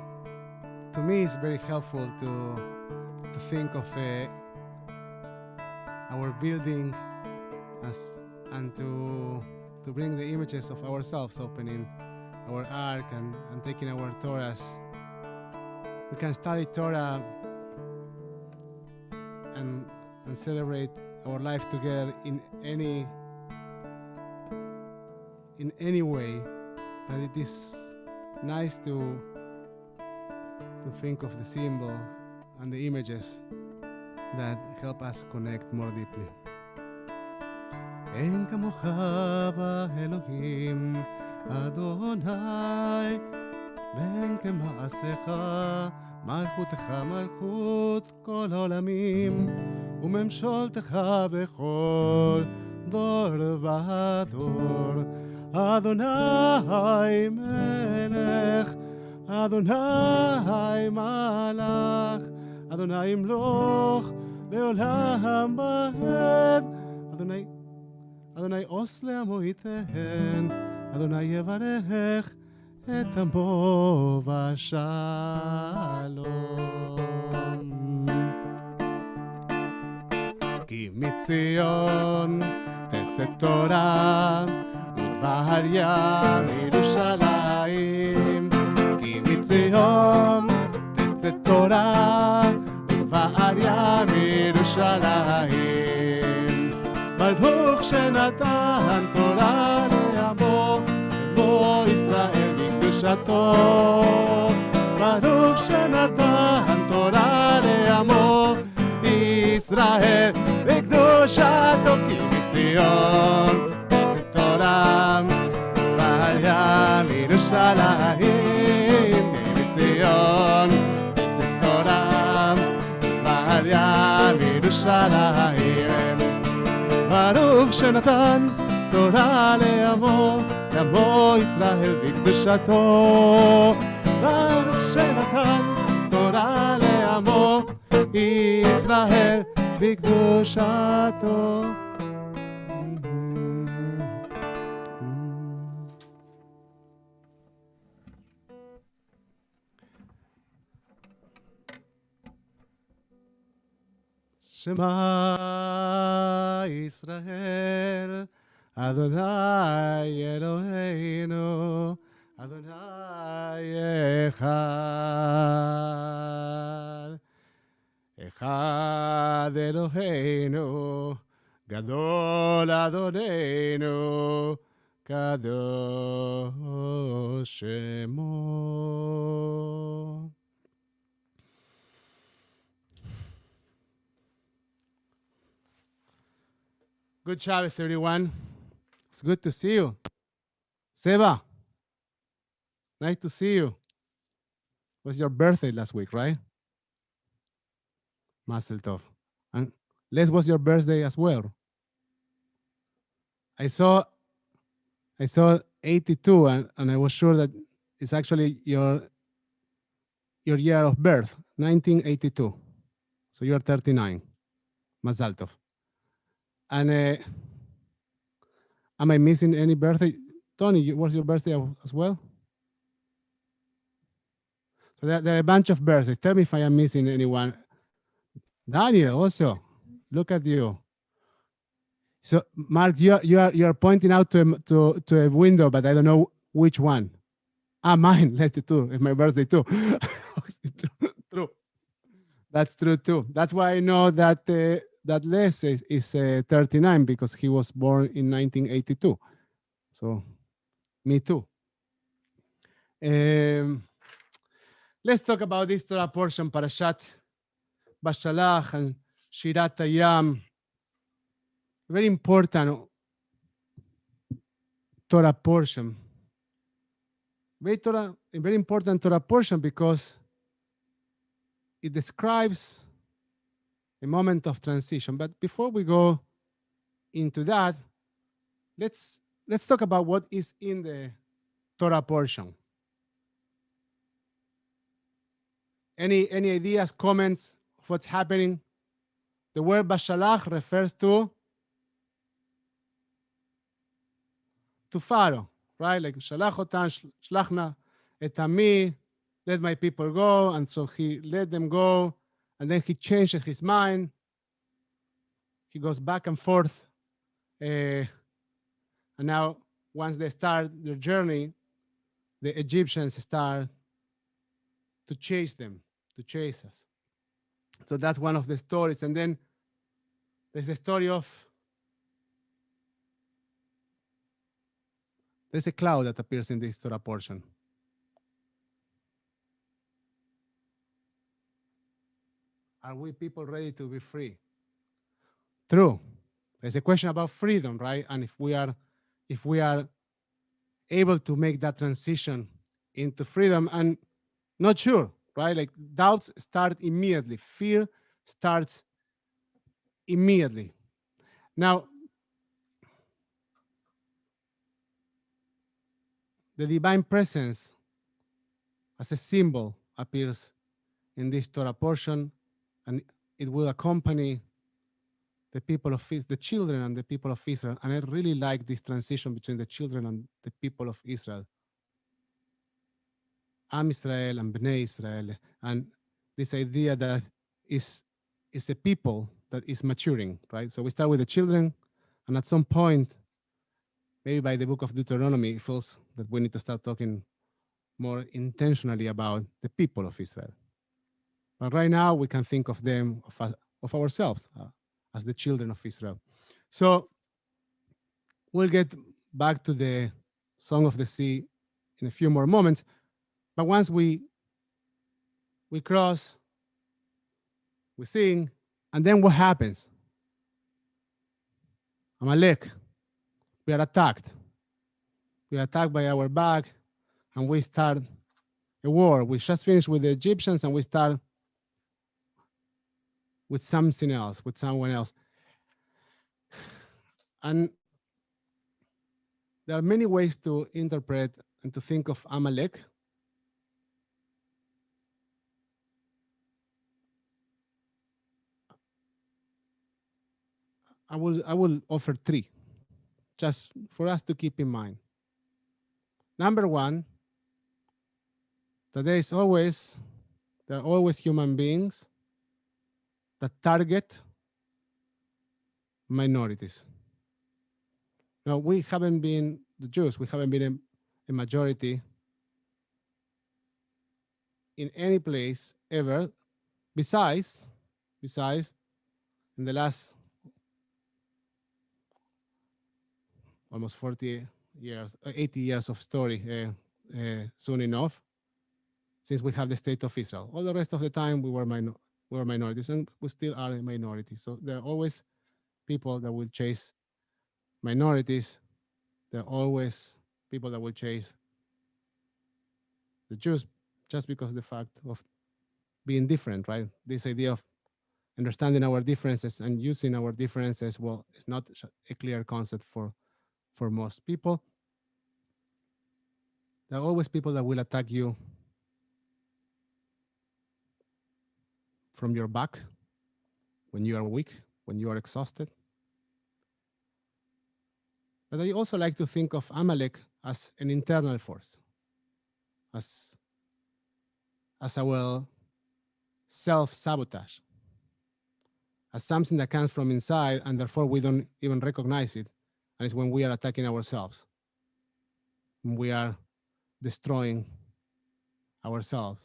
to me it's very helpful to think of our building and to bring the images of ourselves, opening our ark and taking our Torahs. We can study Torah and celebrate our life together in any way, but it is nice to think of the symbols and the images that help us connect more deeply. אין כמוך באלוהים, אדוני, ואין כמעשיך, מלכותך מלכות כל עולמים, וממשלתך בכל דור ודור. אדוני מלך, אדוני מלך, אדוני ימלוך לעולם ועד. אדוני עוש לעמו ייתן, אדוני יברך את עמו בשלום. כי מציון תצא תורה ודבר ים ירושלים. כי מציון תצא תורה ודבר ים ירושלים. ברוך שנתן תורה לעמו, עמו ישראל בקדושתו. ברוך שנתן תורה לעמו, ישראל בקדושתו. כי מציון תצא תורה ודבר ים ירושלים. כי מציון תצא תורה ודבר ים ירושלים. ברוך שנתן תורה לעמו, לעמו ישראל בקדושתו. ברוך שנתן תורה לעמו, ישראל בקדושתו. שמע ישראל, אדוני אלוהינו, אדוני אחד. אחד אלוהינו, גדול אדוננו, קדוש שמו. Good Shabbos, everyone. It's good to see you. Seba, nice to see you. It was your birthday last week, right? Mazel tov. And Les was your birthday as well. I saw 82, and I was sure that it's actually your year of birth, 1982. So you're 39. Mazel tov. And am I missing any birthday? Tony, was your birthday as well? So there are a bunch of birthdays. Tell me if I am missing anyone. Daniel, also, look at you. So, Mark, you are pointing out to a window, but I don't know which one. Mine. Let it too. It's my birthday too. True. That's true too. That's why I know that that Les is 39 because he was born in 1982. So, me too. Let's talk about this Torah portion, Parashat Bashalach and Shirat Hayam. Very important Torah portion. A very important Torah portion because it describes a moment of transition. But before we go into that, let's talk about what is in the Torah portion. Any ideas, comments of what's happening? The word Bashalach refers to Pharaoh, right? Like Shalach otan, shlachna et ami, let my people go, and so he let them go, and then he changes his mind. He goes back and forth, and now once they start their journey, the Egyptians start to chase them, to chase us. So that's one of the stories. And then there's the story of There's a cloud that appears in this Torah portion. Are we people ready to be free? True. There's a question about freedom, right? And if we are able to make that transition into freedom, and not sure, right? Like doubts start immediately. Fear starts immediately. Now, the divine presence as a symbol appears in this Torah portion, and it will accompany the people of the children and the people of Israel. And I really like this transition between the children and the people of Israel. Am Israel and Bnei Israel, and this idea that is a people that is maturing, right? So we start with the children, and at some point, maybe by the book of Deuteronomy, it feels that we need to start talking more intentionally about the people of Israel. But right now, we can think of them, of ourselves, as the children of Israel. So we'll get back to the Song of the Sea in a few more moments. But once we cross, we sing, and then what happens? Amalek, we are attacked. We are attacked by our back, and we start a war. We just finished with the Egyptians, and we start with something else, with someone else. And there are many ways to interpret and to think of Amalek. I will offer three, just for us to keep in mind. Number one, that there are always human beings that target minorities. Now, we haven't been, the Jews, we haven't been a majority in any place ever, besides in the last almost 40 years, 80 years of story, soon enough, since we have the state of Israel. All the rest of the time, we were minorities, and we still are a minority. So there are always people that will chase minorities. There are always people that will chase the Jews just because of the fact of being different, right? This idea of understanding our differences and using our differences, well, it's not a clear concept for most people. There are always people that will attack you from your back when you are weak, when you are exhausted. But I also like to think of Amalek as an internal force, as our self-sabotage, as something that comes from inside, and therefore we don't even recognize it. And it's when we are attacking ourselves, when we are destroying ourselves.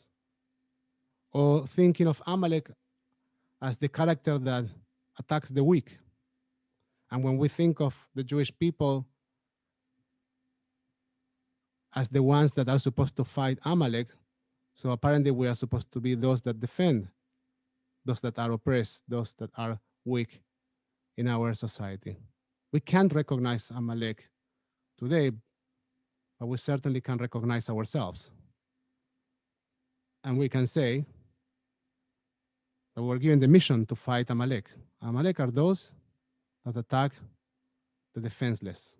Or thinking of Amalek as the character that attacks the weak. And when we think of the Jewish people as the ones that are supposed to fight Amalek, so apparently we are supposed to be those that defend, those that are oppressed, those that are weak in our society. We can't recognize Amalek today, but we certainly can recognize ourselves. And we can say that we're given the mission to fight Amalek. Amalek are those that attack the defenseless,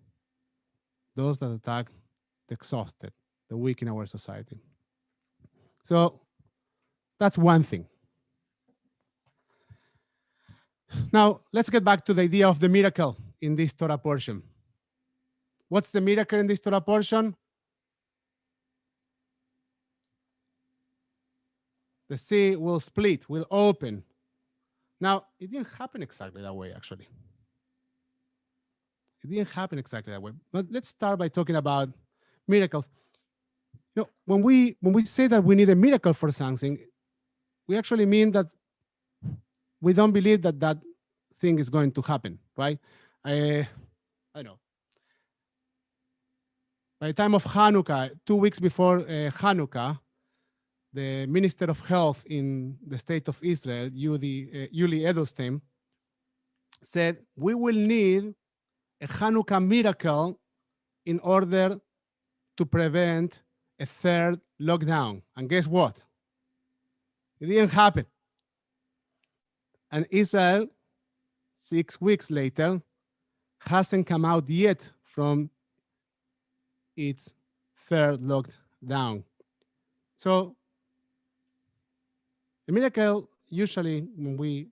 those that attack the exhausted, the weak in our society. So that's one thing. Now, let's get back to the idea of the miracle in this Torah portion. What's the miracle in this Torah portion? The sea will split, will open. Now, it didn't happen exactly that way, actually. It didn't happen exactly that way. But let's start by talking about miracles. You know, when we say that we need a miracle for something, we actually mean that we don't believe that that thing is going to happen, right? I know. By the time of Hanukkah, 2 weeks before Hanukkah, the Minister of Health in the state of Israel, Yuli Edelstein, said, we will need a Hanukkah miracle in order to prevent a third lockdown. And guess what? It didn't happen. And Israel, 6 weeks later, hasn't come out yet from its third lockdown. So the miracle, usually when we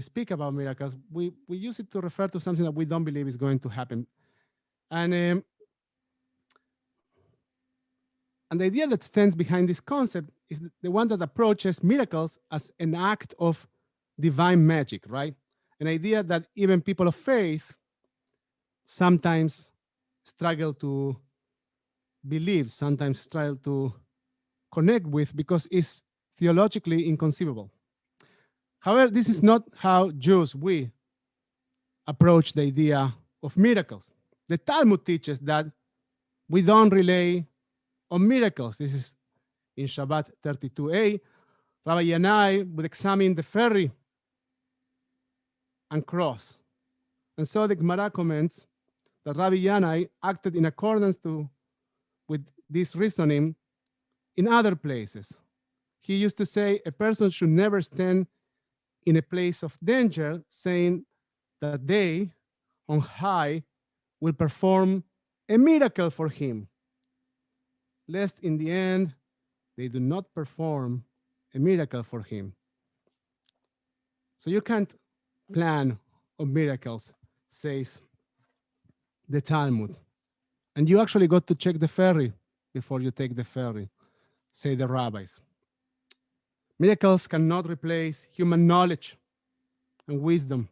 speak about miracles, we use it to refer to something that we don't believe is going to happen. And the idea that stands behind this concept is the one that approaches miracles as an act of divine magic, right? An idea that even people of faith sometimes struggle to believe, sometimes struggle to connect with, because it's theologically inconceivable. However, this is not how Jews, we approach the idea of miracles. The Talmud teaches that we don't rely on miracles. This is in Shabbat 32a. Rabbi Yanai would examine the ferry and cross. And so the Gemara comments that Rabbi Yanai acted in accordance with this reasoning in other places. He used to say a person should never stand in a place of danger, saying that they on high will perform a miracle for him, lest in the end they do not perform a miracle for him. So you can't plan on miracles, says the Talmud. And you actually got to check the ferry before you take the ferry, say the rabbis. Miracles cannot replace human knowledge and wisdom.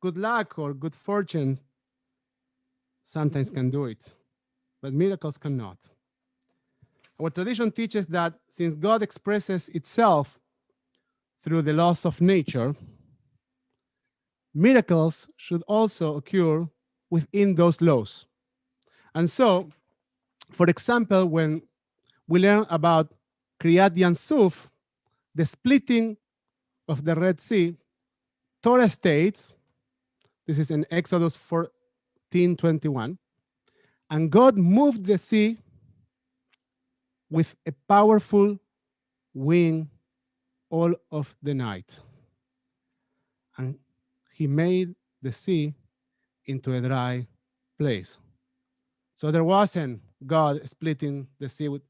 Good luck or good fortune sometimes can do it, but miracles cannot. Our tradition teaches that since God expresses itself through the laws of nature, miracles should also occur within those laws. And so, for example, when we learn about Kriyat Yansuf, the splitting of the Red Sea, Torah states, this is in Exodus 14:21, and God moved the sea with a powerful wind all of the night. And he made the sea into a dry place. So there wasn't God splitting the sea with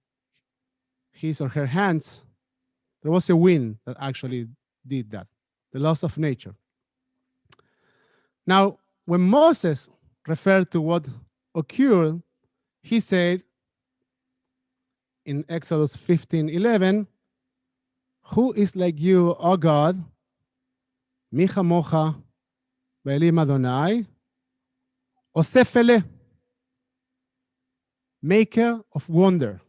his or her hands. There was a wind that actually did that, the laws of nature. Now, when Moses referred to what occurred, he said in Exodus 15:11, who is like you, O God, mi chamocha be'elim Adonai, osef eleh, maker of wonder.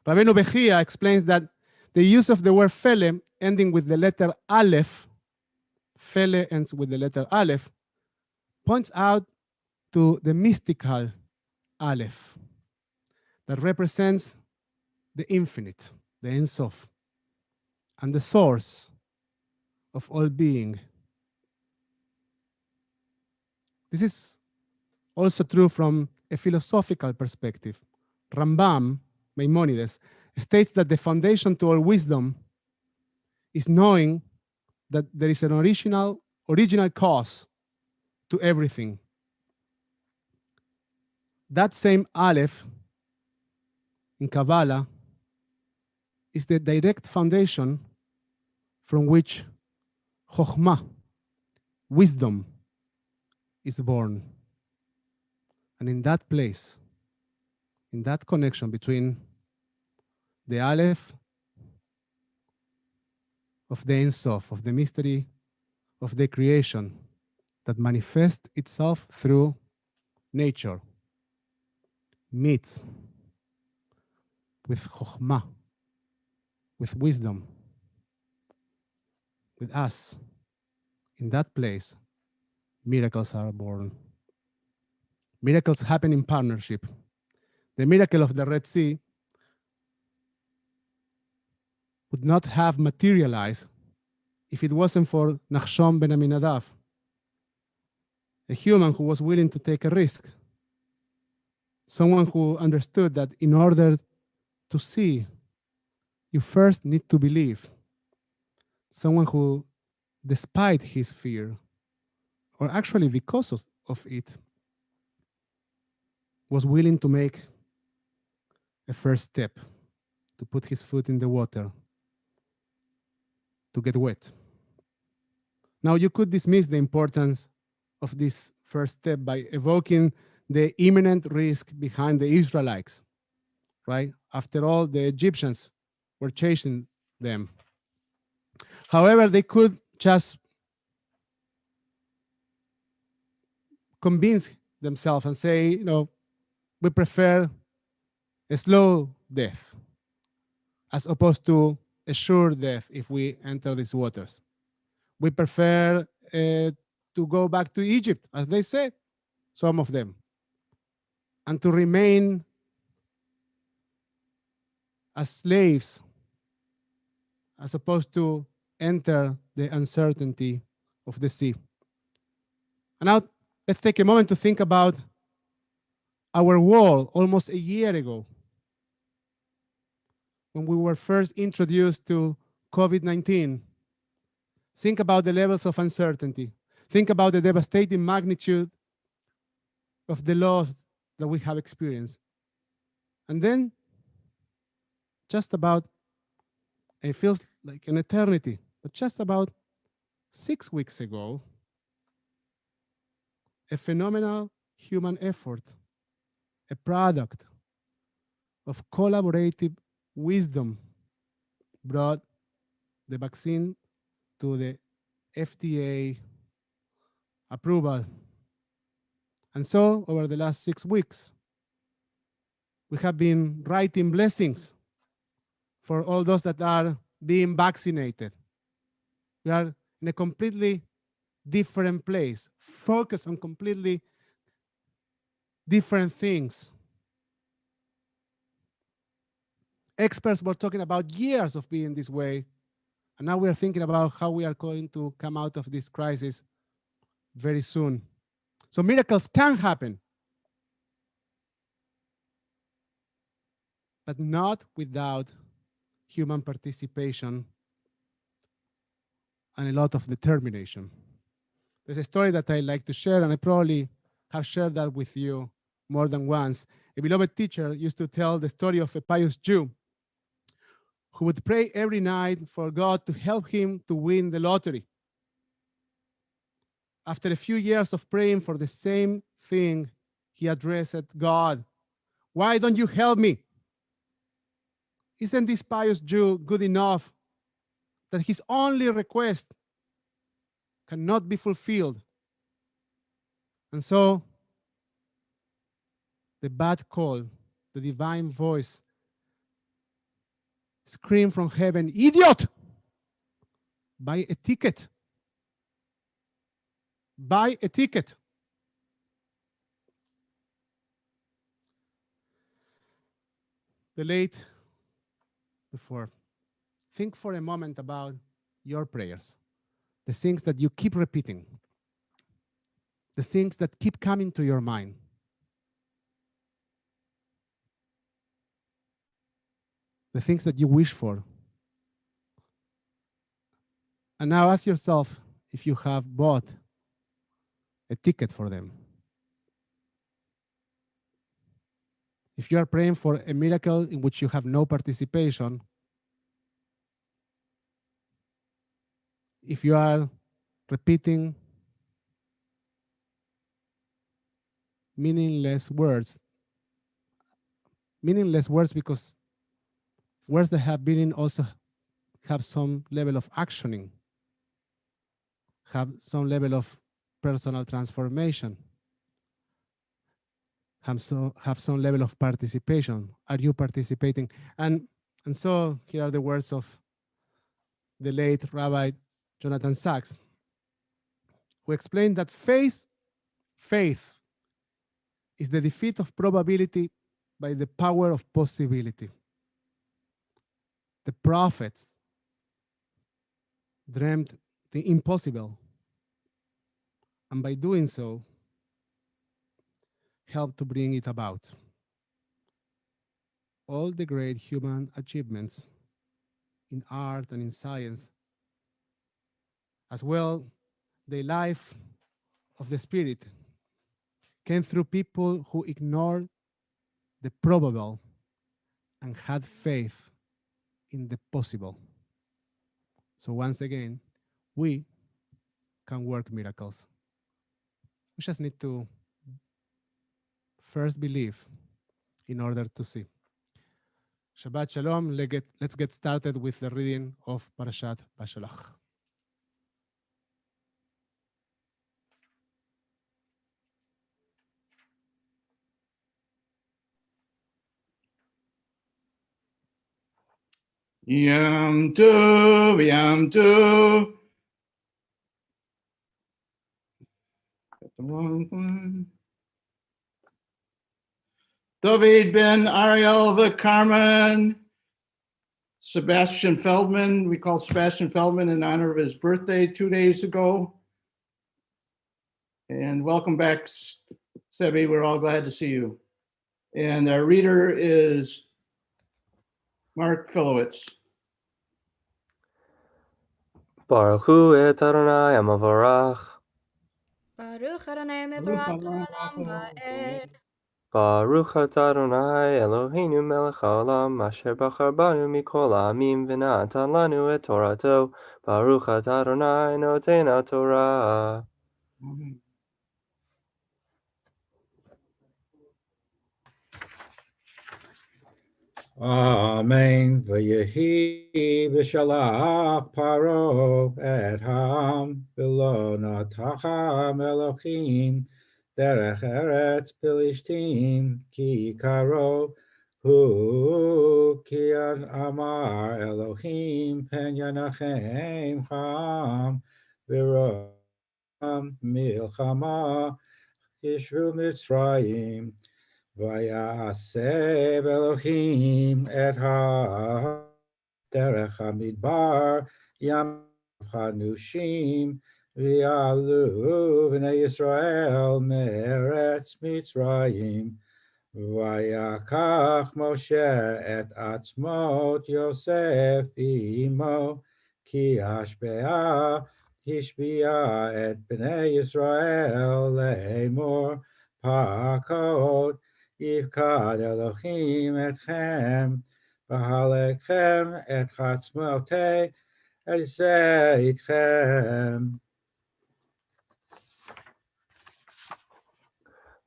Rabbeinu Bechia explains that the use of the word fele ending with the letter aleph, fele ends with the letter aleph, points out to the mystical aleph that represents the infinite, the Ein Sof, and the source of all being. This is also true from a philosophical perspective. Rambam, Maimonides, states that the foundation to all wisdom is knowing that there is an original cause to everything. That same Aleph in Kabbalah is the direct foundation from which Chokhmah, wisdom, is born. And in that place, in that connection between the Aleph of the Ein Sof, of the mystery of the creation that manifests itself through nature, meets with Chokhmah, with wisdom, with us. In that place, miracles are born. Miracles happen in partnership. The miracle of the Red Sea would not have materialized if it wasn't for Nachshon ben Aminadav, a human who was willing to take a risk, someone who understood that in order to see, you first need to believe, someone who, despite his fear, or actually because of it, was willing to make a first step, to put his foot in the water, to get wet. Now, you could dismiss the importance of this first step by evoking the imminent risk behind the Israelites, right? After all, the Egyptians were chasing them. However, they could just convince themselves and say, we prefer a slow death as opposed to a sure death if we enter these waters. We prefer to go back to Egypt, as they said, some of them, and to remain as slaves as opposed to enter the uncertainty of the sea. And now let's take a moment to think about our world almost a year ago when we were first introduced to COVID-19. Think about the levels of uncertainty. Think about the devastating magnitude of the loss that we have experienced. And then, just about, it feels like an eternity, but just about 6 weeks ago, a phenomenal human effort, a product of collaborative wisdom, brought the vaccine to the FDA approval. And so, over the last 6 weeks, we have been writing blessings for all those that are being vaccinated. We are in a completely different place, focused on completely different things. Experts were talking about years of being this way, and now we are thinking about how we are going to come out of this crisis very soon. So miracles can happen, but not without human participation and a lot of determination. There's a story that I like to share, and I probably have shared that with you more than once. A beloved teacher used to tell the story of a pious Jew who would pray every night for God to help him to win the lottery. After a few years of praying for the same thing, he addressed God, "Why don't you help me? Isn't this pious Jew good enough that his only request cannot be fulfilled?" And so the bad call, the divine voice, screamed from heaven, "Idiot! Buy a ticket. Buy a ticket." The late before, think for a moment about your prayers, the things that you keep repeating, the things that keep coming to your mind. The things that you wish for. And now ask yourself if you have bought a ticket for them. If you are praying for a miracle in which you have no participation, if you are repeating meaningless words because words that have meaning also have some level of actioning, have some level of personal transformation, have some level of participation. Are you participating? And so here are the words of the late Rabbi Jonathan Sachs, who explained that faith is the defeat of probability by the power of possibility. The prophets dreamed the impossible, and by doing so, helped to bring it about. All the great human achievements in art and in science, as well the life of the spirit, came through people who ignored the probable and had faith in the possible. So once again, we can work miracles. We just need to first believe in order to see. Shabbat Shalom. Let's get started with the reading of Parashat Bashalach. Yom Tov, Yom Tov. Got the wrong one. David Ben Ariel Carmen, Sebastian Feldman. We call Sebastian Feldman in honor of his birthday 2 days ago. And welcome back, Sebi. We're all glad to see you. And our reader is Mark Filowitz. Baruch Hu et Adonai Amavarach. Baruch Adonai mevarach olam va'ed. Baruch atah Adonai Eloheinu melech haolam asher bachar banu mikol ha'amim v'natan lanu et Torato. Baruch atah Adonai noten haTorah. Amen. Amen. V'yehi v'shalach paro et ham v'lo natacham Elohim derech eretz Pilishtim ki karo hu ki amar Elohim pen yanachem ham v'ro milchama yishvu Mitzrayim. Vayasev Elohim et ha derech hamidbar yam hanushim v'yalu v'nei Yisrael me'eretz Mitzrayim. Vayakach Moshe et atzmot Yosef imo ki hashbea hishbia et b'nei Yisrael le'emor pakot Yivkad Elohim etchem, v'halekhem et chatzmotei etchem.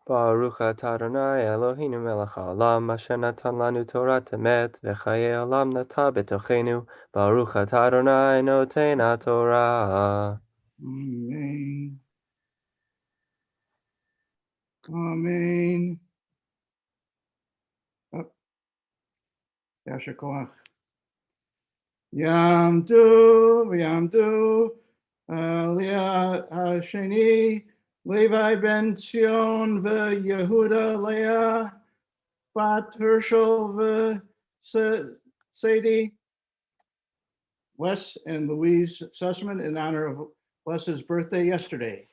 Baruch atah Adonai Eloheinu melech haolam asher natan lanu Torat emet v'chayei olam nata b'tochenu. Baruch atah Adonai noten haTorah. Amen. Amen. Yasher Koach. Yom Tov, Yom Tov. Leah Hasheni, Levi Ben Zion, Yehuda Leah, Bat Herschel, Sadie, Wes and Louise Sussman in honor of Wes's birthday yesterday.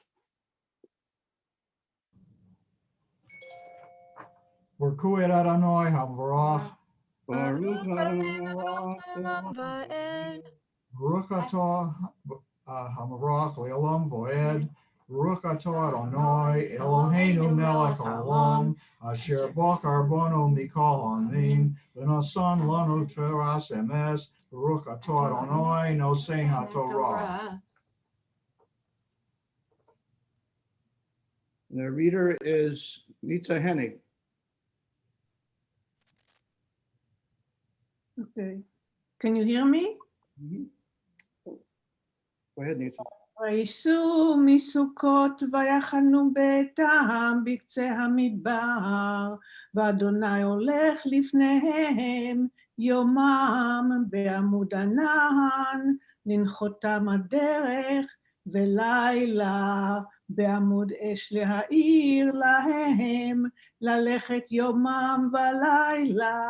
Baruch Adonai Havarach. Baruch Adonai mevarach olam va'ed. Baruch atah Havarach le'olam va'ed. Baruch atah Adonai Eloheinu melech haolam asher bachar banu mikol ha'amim v'nasan lanu toras emes. Baruch atah Adonai nosen haTorah. The reader is Nitza Hennig. Okay. Can you hear me? Go ahead, Nitza. וייסעו מסוכות ויחנו ביתם בקצה המדבר, ואדוני הולך לפניהם יומם בעמוד ענן, לנחותם הדרך ולילה בעמוד אש להאיר להם, ללכת יומם ולילה,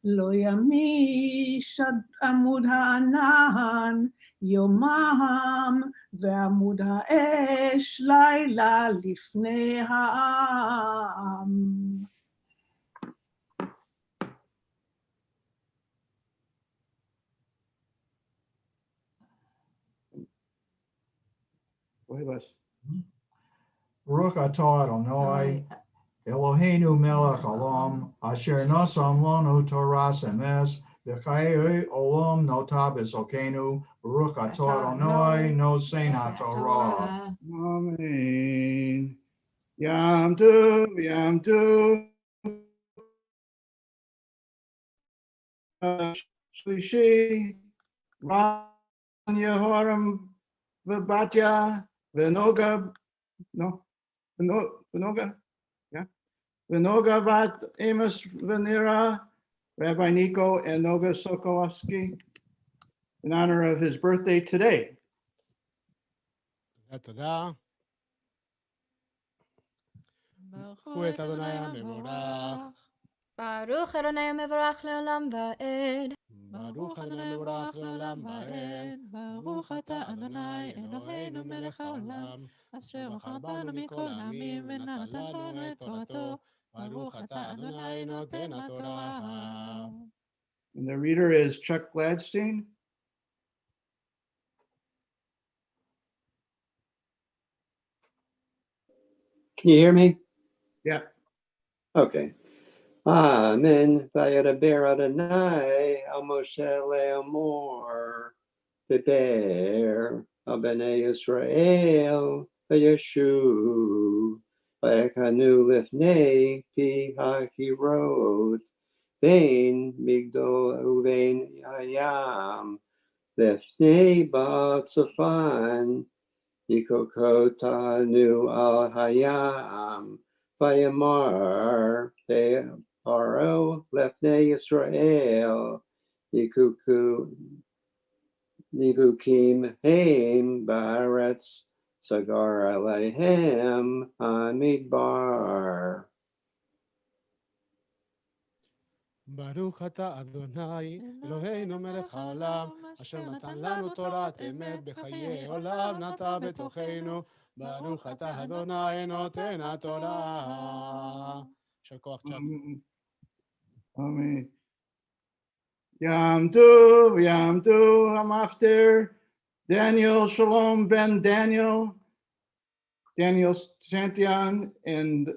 לא ימיש עמוד הענן יומם, ועמוד האש לילה לפני העם. Baruch atah Adonai, Eloheinu melech olam, asher nosam lanu Toras emes, v'chayei olam notah b'tzolkenu, Baruch atah Adonai, nosein haTorah. Amen. Yom Tov, Yom Tov. Shlishi, Ran Yehoram V'Batya, V'Noga, no, V'Noga, yeah. V'Noga Vat Amos V'Nira, Rabbi Nico and Noga Sokolowski, in honor of his birthday today. תודה. ברכו את אדוני המבורך. ברוך אדוני המבורך לעולם ועד. ברוך אדוני המבורך לעולם ועד. ברוך אתה אדוני אלוהינו מלך העולם, אשר בחר בנו מכל העמים ונתן לנו את תורתו. ברוך אתה אדוני נותן התורה. And the reader is Chuck Gladstein. Can you hear me? Yeah. Okay. Amen. Vayedaber Adonai al Moshe le'amor v'ber al bnei Yisrael v'yeshu v'yekanu lifnei pi ha'kirot vein migdol uvein hayam lifnei ba'atzafan yikokotanu al hayam vayamar Paro lefnei Yisrael Yikuku Nivukim Haim Baaretz Sagar Alehem Hamidbar. ברוך אתה אדוני אלוהינו מלך העולם אשר נתן לנו תורת אמת בחיי עולם נטע בתוכנו ברוך אתה אדוני נותן התורה. יישר כוח צ'אק. Amen. Yom Tov, Yom Tov, Hamafter, Daniel Shalom Ben Daniel, Daniel Santian, and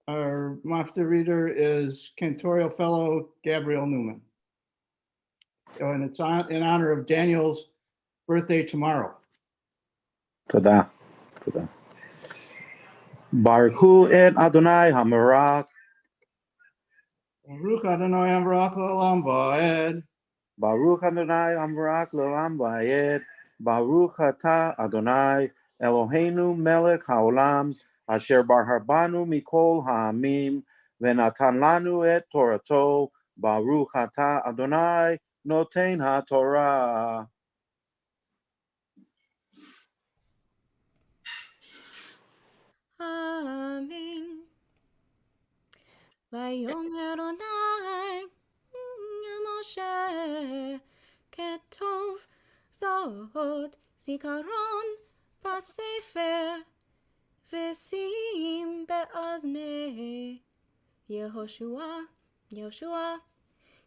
our Mafter reader is Cantorial Fellow Gabriel Newman. And it's in honor of Daniel's birthday tomorrow. תודה. תודה. ברכו את אדוני המבורך. Baruch Adonai Amvarach L'Olam Va'ed. Baruch Adonai Amvarach L'Olam Va'ed. Baruch Atah Adonai Eloheinu Melech Haolam Asher Bahar Banu Mikol Ha'amim V'natan Lanu Et Torato. Baruch Atah Adonai Noten HaTorah. Amen. ויאמר אדוני אל משה כתוב זאת זיכרון בספר ושים באזני יהושע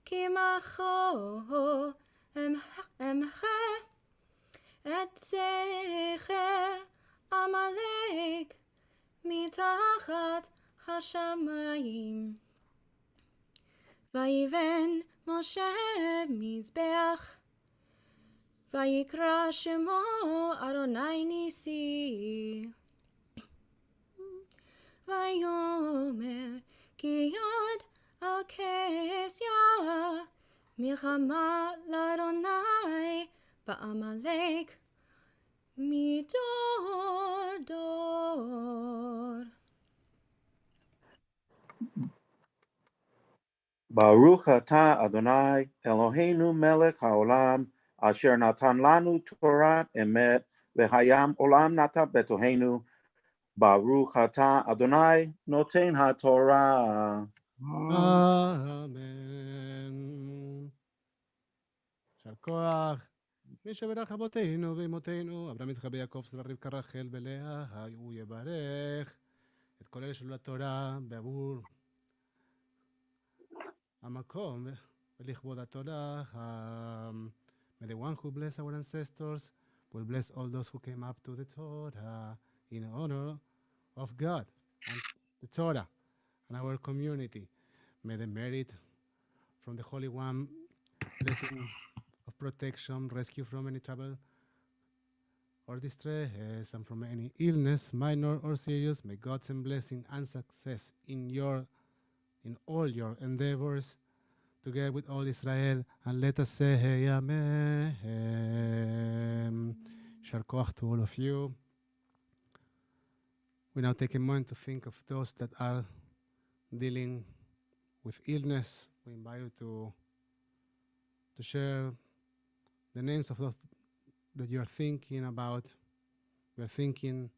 כי מחר אמחה את זכר עמלק מתחת השמיים. ויבן משה מזבח ויקרא שמו אדוני ניסי. ויאמר כי יד על כסיה מלחמה לאדוני בעמלק מדור דור. Baruch atah Adonai Eloheinu melech haolam asher natan lanu Torat emet v'hayam olam nata betohenu, Baruch atah Adonai noten haTorah. Amen. יישר כוח. מי שברך אבותינו ואמותינו, אברהם יצחק ויעקב שרה רבקה רחל ולאה, הוא יברך את כל אלה שלו לתורה בעבור המקום ולכבוד התורה. May the one who bless our ancestors will bless all those who came up to the Torah in honor of God and the Torah and our community. May the merit from the Holy One, blessing of protection, rescue from any trouble or distress, and from any illness, minor or serious. May God send blessing and success in all your endeavors, together with all Israel, and let us say Amen. יישר כוח to all of you. We now take a moment to think of those that are dealing with illness. We invite you to share the names of those that you are thinking about. We are thinking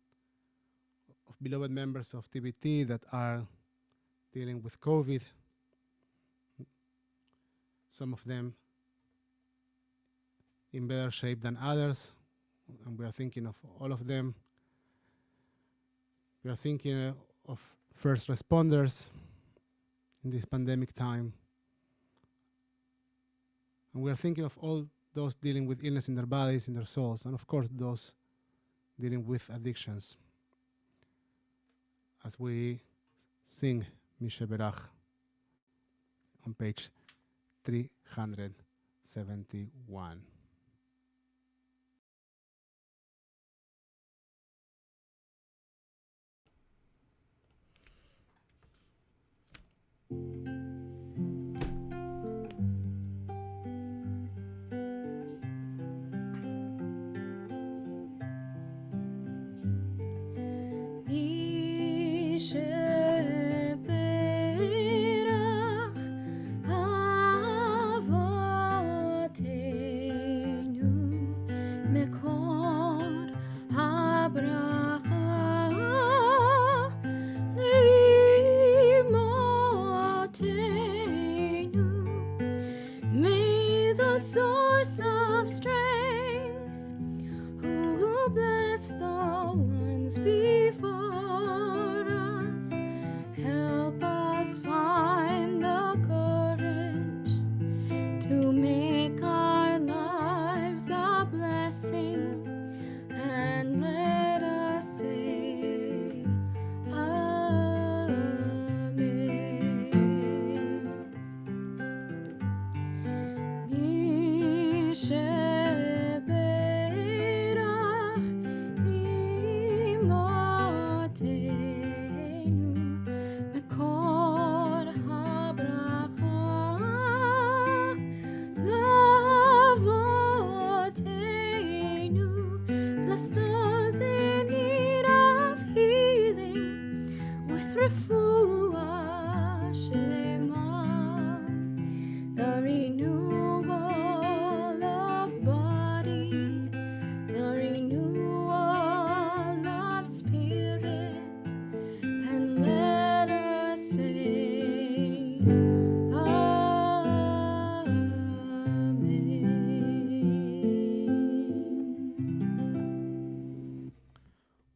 of beloved members of TBT that are dealing with COVID. Some of them in better shape than others, and we are thinking of all of them. We are thinking of first responders in this pandemic time. And we are thinking of all those dealing with illness in their bodies, in their souls, and of course those dealing with addictions. As we sing Mishe Berach on page 371.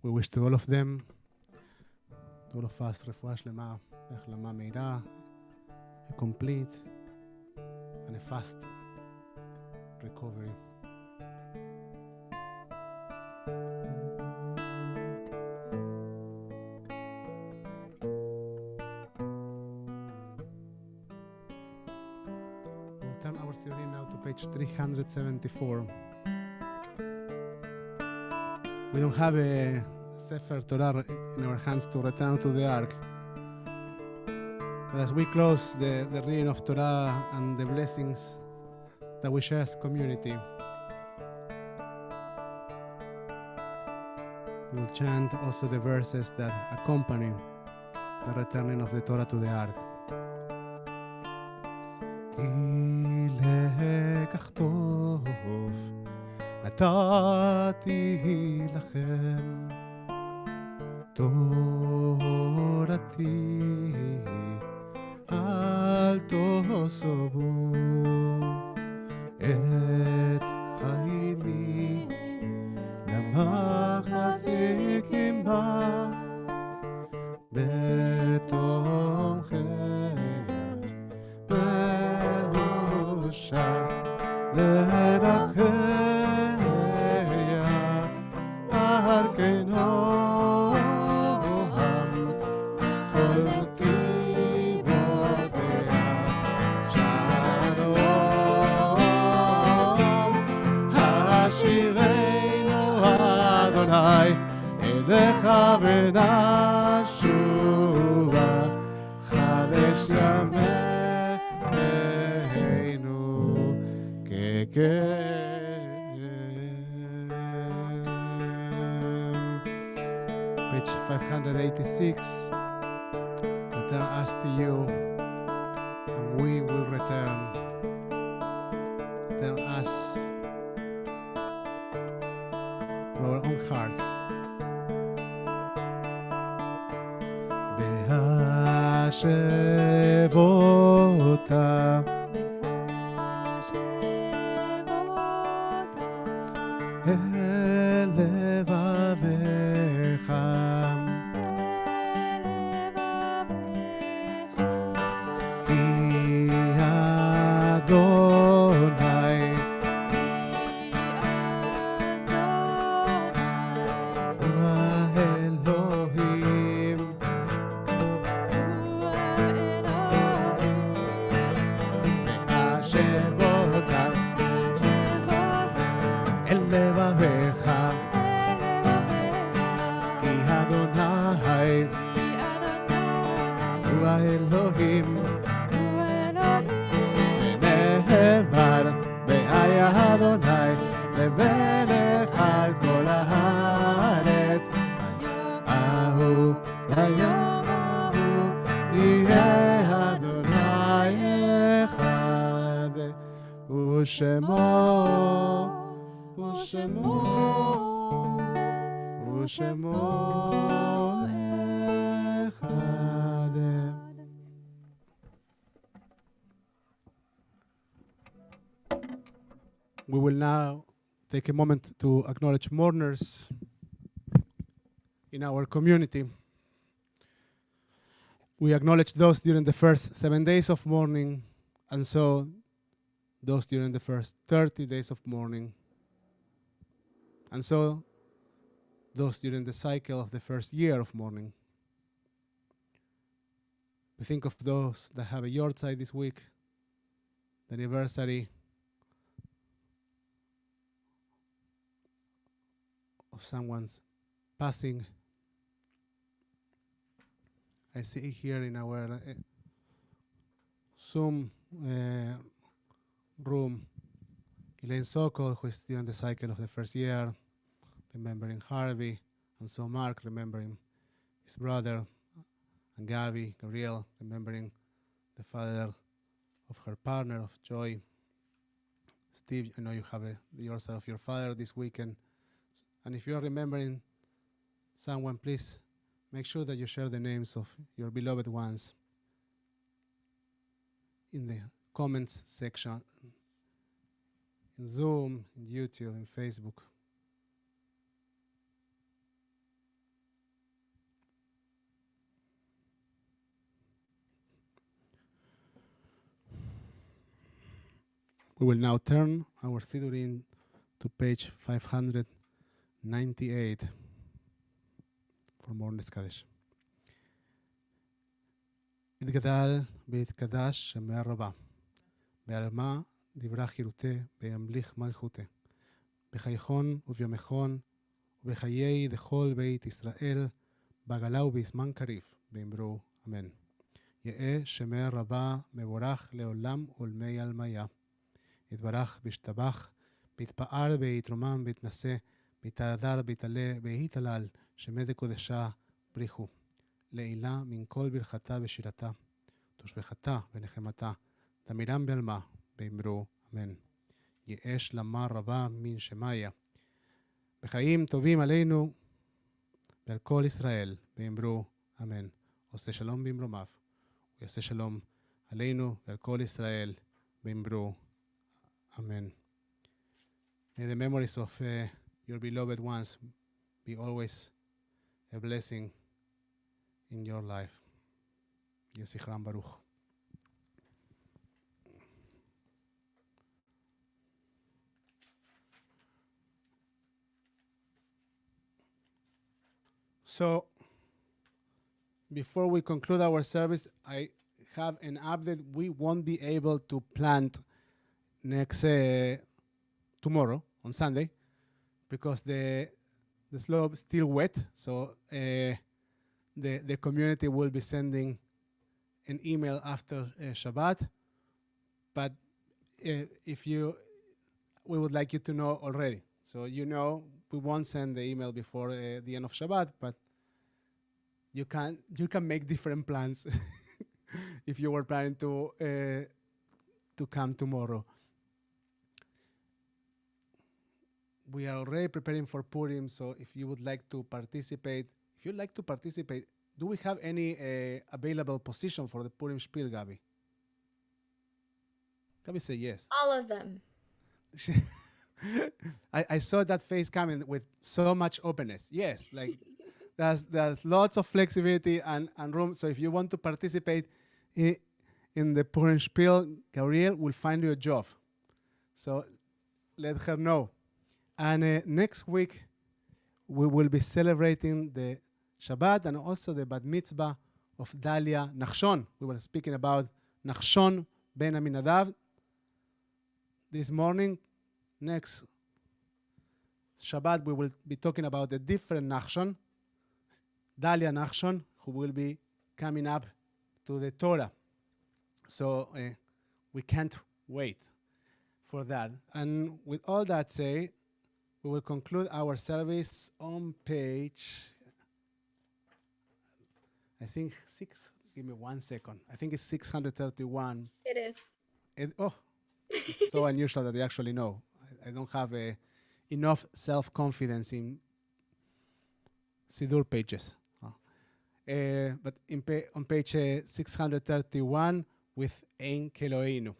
We wish to all of them, to all of us, רפואה שלמה, החלמה מהירה, a complete and a fast recovery. We'll turn our CD now to page 374. We don't have a Sefer Torah in our hands to return to the Ark. But as we close the reading of Torah and the blessings that we share as community, we will chant also the verses that accompany the returning of the Torah to the Ark. כי לקח טוב נתתי לכם תורתי, אל תעזבו את חיימי, למה חזיקים בה בתומכם מאושר לדרכיה על כן נועם כל טיבותיה שלום השירנו אדוני אליך ונשובה חדש ימינו כקדם. Page 586. Return us to you, and we will return. Return us to our own hearts. בהשב אותה אל לבביך, כי אדוני הוא האלוהים בהשב אותה אל לבביך, כי אדוני הוא האלוהים, ונאמר והיה אדוני למלך על כל הארץ, ההוא ליום ההוא יהיה אדוני אחד, ושמו אחד. We will now take a moment to acknowledge mourners in our community. We acknowledge those during the first 7 days of mourning, and so those during the first 30 days of mourning, and so those during the cycle of the first year of mourning. We think of those that have a yahrzeit this week, the anniversary of someone's passing. I see here in our Zoom room Elaine Sokol, who is during the cycle of the first year, remembering Harvey, and so Mark remembering his brother, and Gabriel remembering the father of her partner, of Joy. Steve, I know you have the yahrzeit of your father this weekend. And if you are remembering someone, please make sure that you share the names of your beloved ones in the comments section, in Zoom, in YouTube, in Facebook. We will now turn our Sidurim to page 598 for more Kadesh. יתגדל ויתקדש שמי הרבה, בעלמה דברה חירותה, בימליך מלכותה, בחייכון וביומכון, ובחיי דכל בית ישראל, בעגלה ובזמן קריב, באמרו אמן. יהא שמי רבה מבורך לעולם ולמי עלמיה. יתברך וישתבח, ויתפאר ויתרומם ויתנשא, ויתהדר ויתעלה ויתהלל, שמי דקודשה בריחו. לעילה מן כל ברכתה ושירתה, תושבחתה ונחמתה, תמירם בעלמה, באמרו אמן. יהא שלמה רבה מן שמיה, בחיים טובים עלינו ועל כל ישראל, ואמרו אמן. עושה שלום במרומיו, הוא יעשה שלום עלינו ועל כל ישראל, ואמרו אמן. May the memories of your beloved ones be always a blessing in your life. יהי זכרם ברוך. So, before we conclude our service, I have an update. We won't be able to plant next tomorrow on Sunday because the slope is still wet. So the community will be sending an email after Shabbat. But we would like you to know already. So we won't send the email before the end of Shabbat, but you can make different plans if you were planning to come tomorrow. We are already preparing for Purim, so if you would like to participate, do we have any available position for the Purim Spiel, Gabi? Gabi say yes. All of them. I saw that face coming with so much openness. Yes, like there's lots of flexibility and room. So if you want to participate in the Purim Spiel, Gabriel will find you a job. So let her know. And next week, we will be celebrating the Shabbat and also the Bat Mitzvah of Dalia Nachshon. We were speaking about Nachshon ben Aminadav this morning. Next Shabbat, we will be talking about a different Nachshon, Dalia Nachshon, who will be coming up to the Torah. So we can't wait for that. And with all that said, we will conclude our service on page, I think give me 1 second. I think it's 631. It is. It's so unusual that they actually know. I don't have enough self-confidence in Siddur pages. But on page 631 with Ein Keloheinu.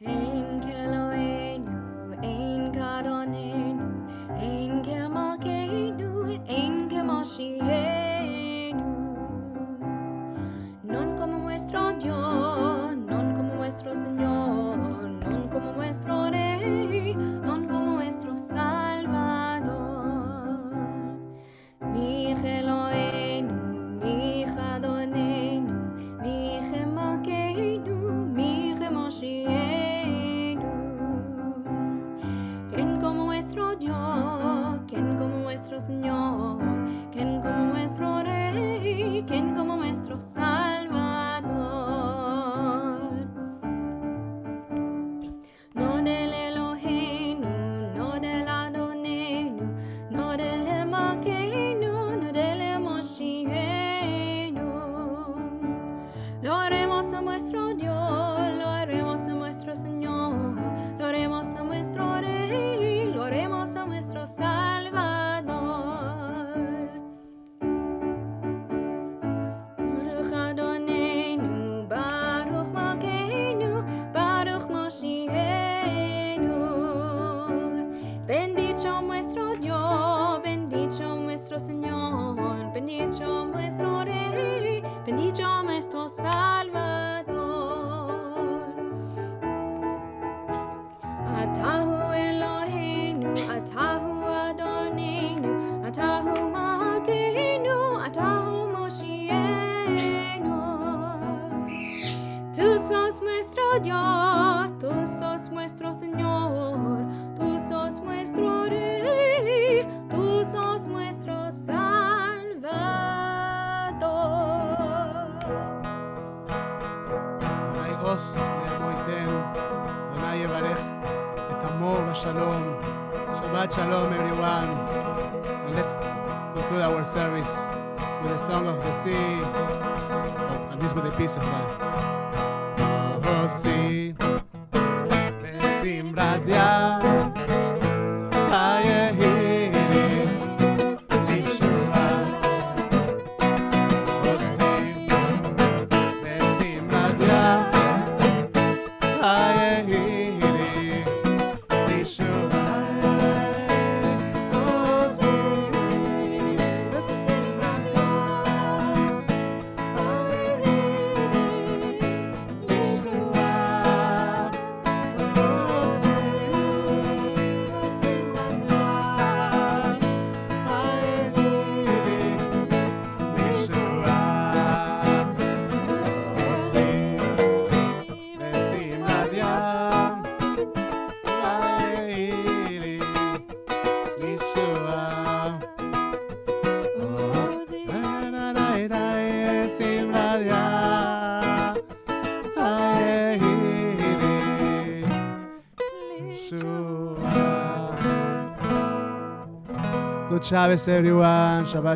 Ein Keloheinu, Ein Kadonenu, Ein Kemalkeinu, Ein Kemoshienu. Non como nuestro Dios, non como nuestro Señor, non como nuestro Rey, non como nuestro Salvador. Mi Eloheinu, mi Adonenu, mi Malkeinu, mi Moshienu. ¿Quién como nuestro Dios? ¿Quién como nuestro Señor? ¿Quién como nuestro Rey? ¿Quién como nuestro Salvador? No del Eloheinu, no del Adonenu, no del Malkeinu, no del Moshienu. Lo haremos a nuestro Dios, lo haremos a nuestro Señor, lo haremos a nuestro Rey, lo haremos a nuestro Salvador. Baruch Adonenu, Baruch Malkeinu, Baruch Moshienu. Bendito nuestro Dios, bendito nuestro Señor, bendito nuestro Rey, bendito nuestro Salvador. Atahu Eloheinu, Atahu Adonenu, Atahu Malkeinu, Atahu Moshienu. Tú sos nuestro Dios, tú sos nuestro Señor, tú sos nuestro Rey, tú sos nuestro Salvador. Adonai os לעמו ייתן, Adonai יברך את עמו בשלום. Shabbat Shalom, everyone. And let's conclude our service with a song of the sea, or at least with a piece of that. Oh, sea, Nadia, Hayehili, Lishua, Osim, Nesim Nadia, Hayehili, Lishua, Osim, Nesim Nadia, Good Shabbos, everyone. Shabbat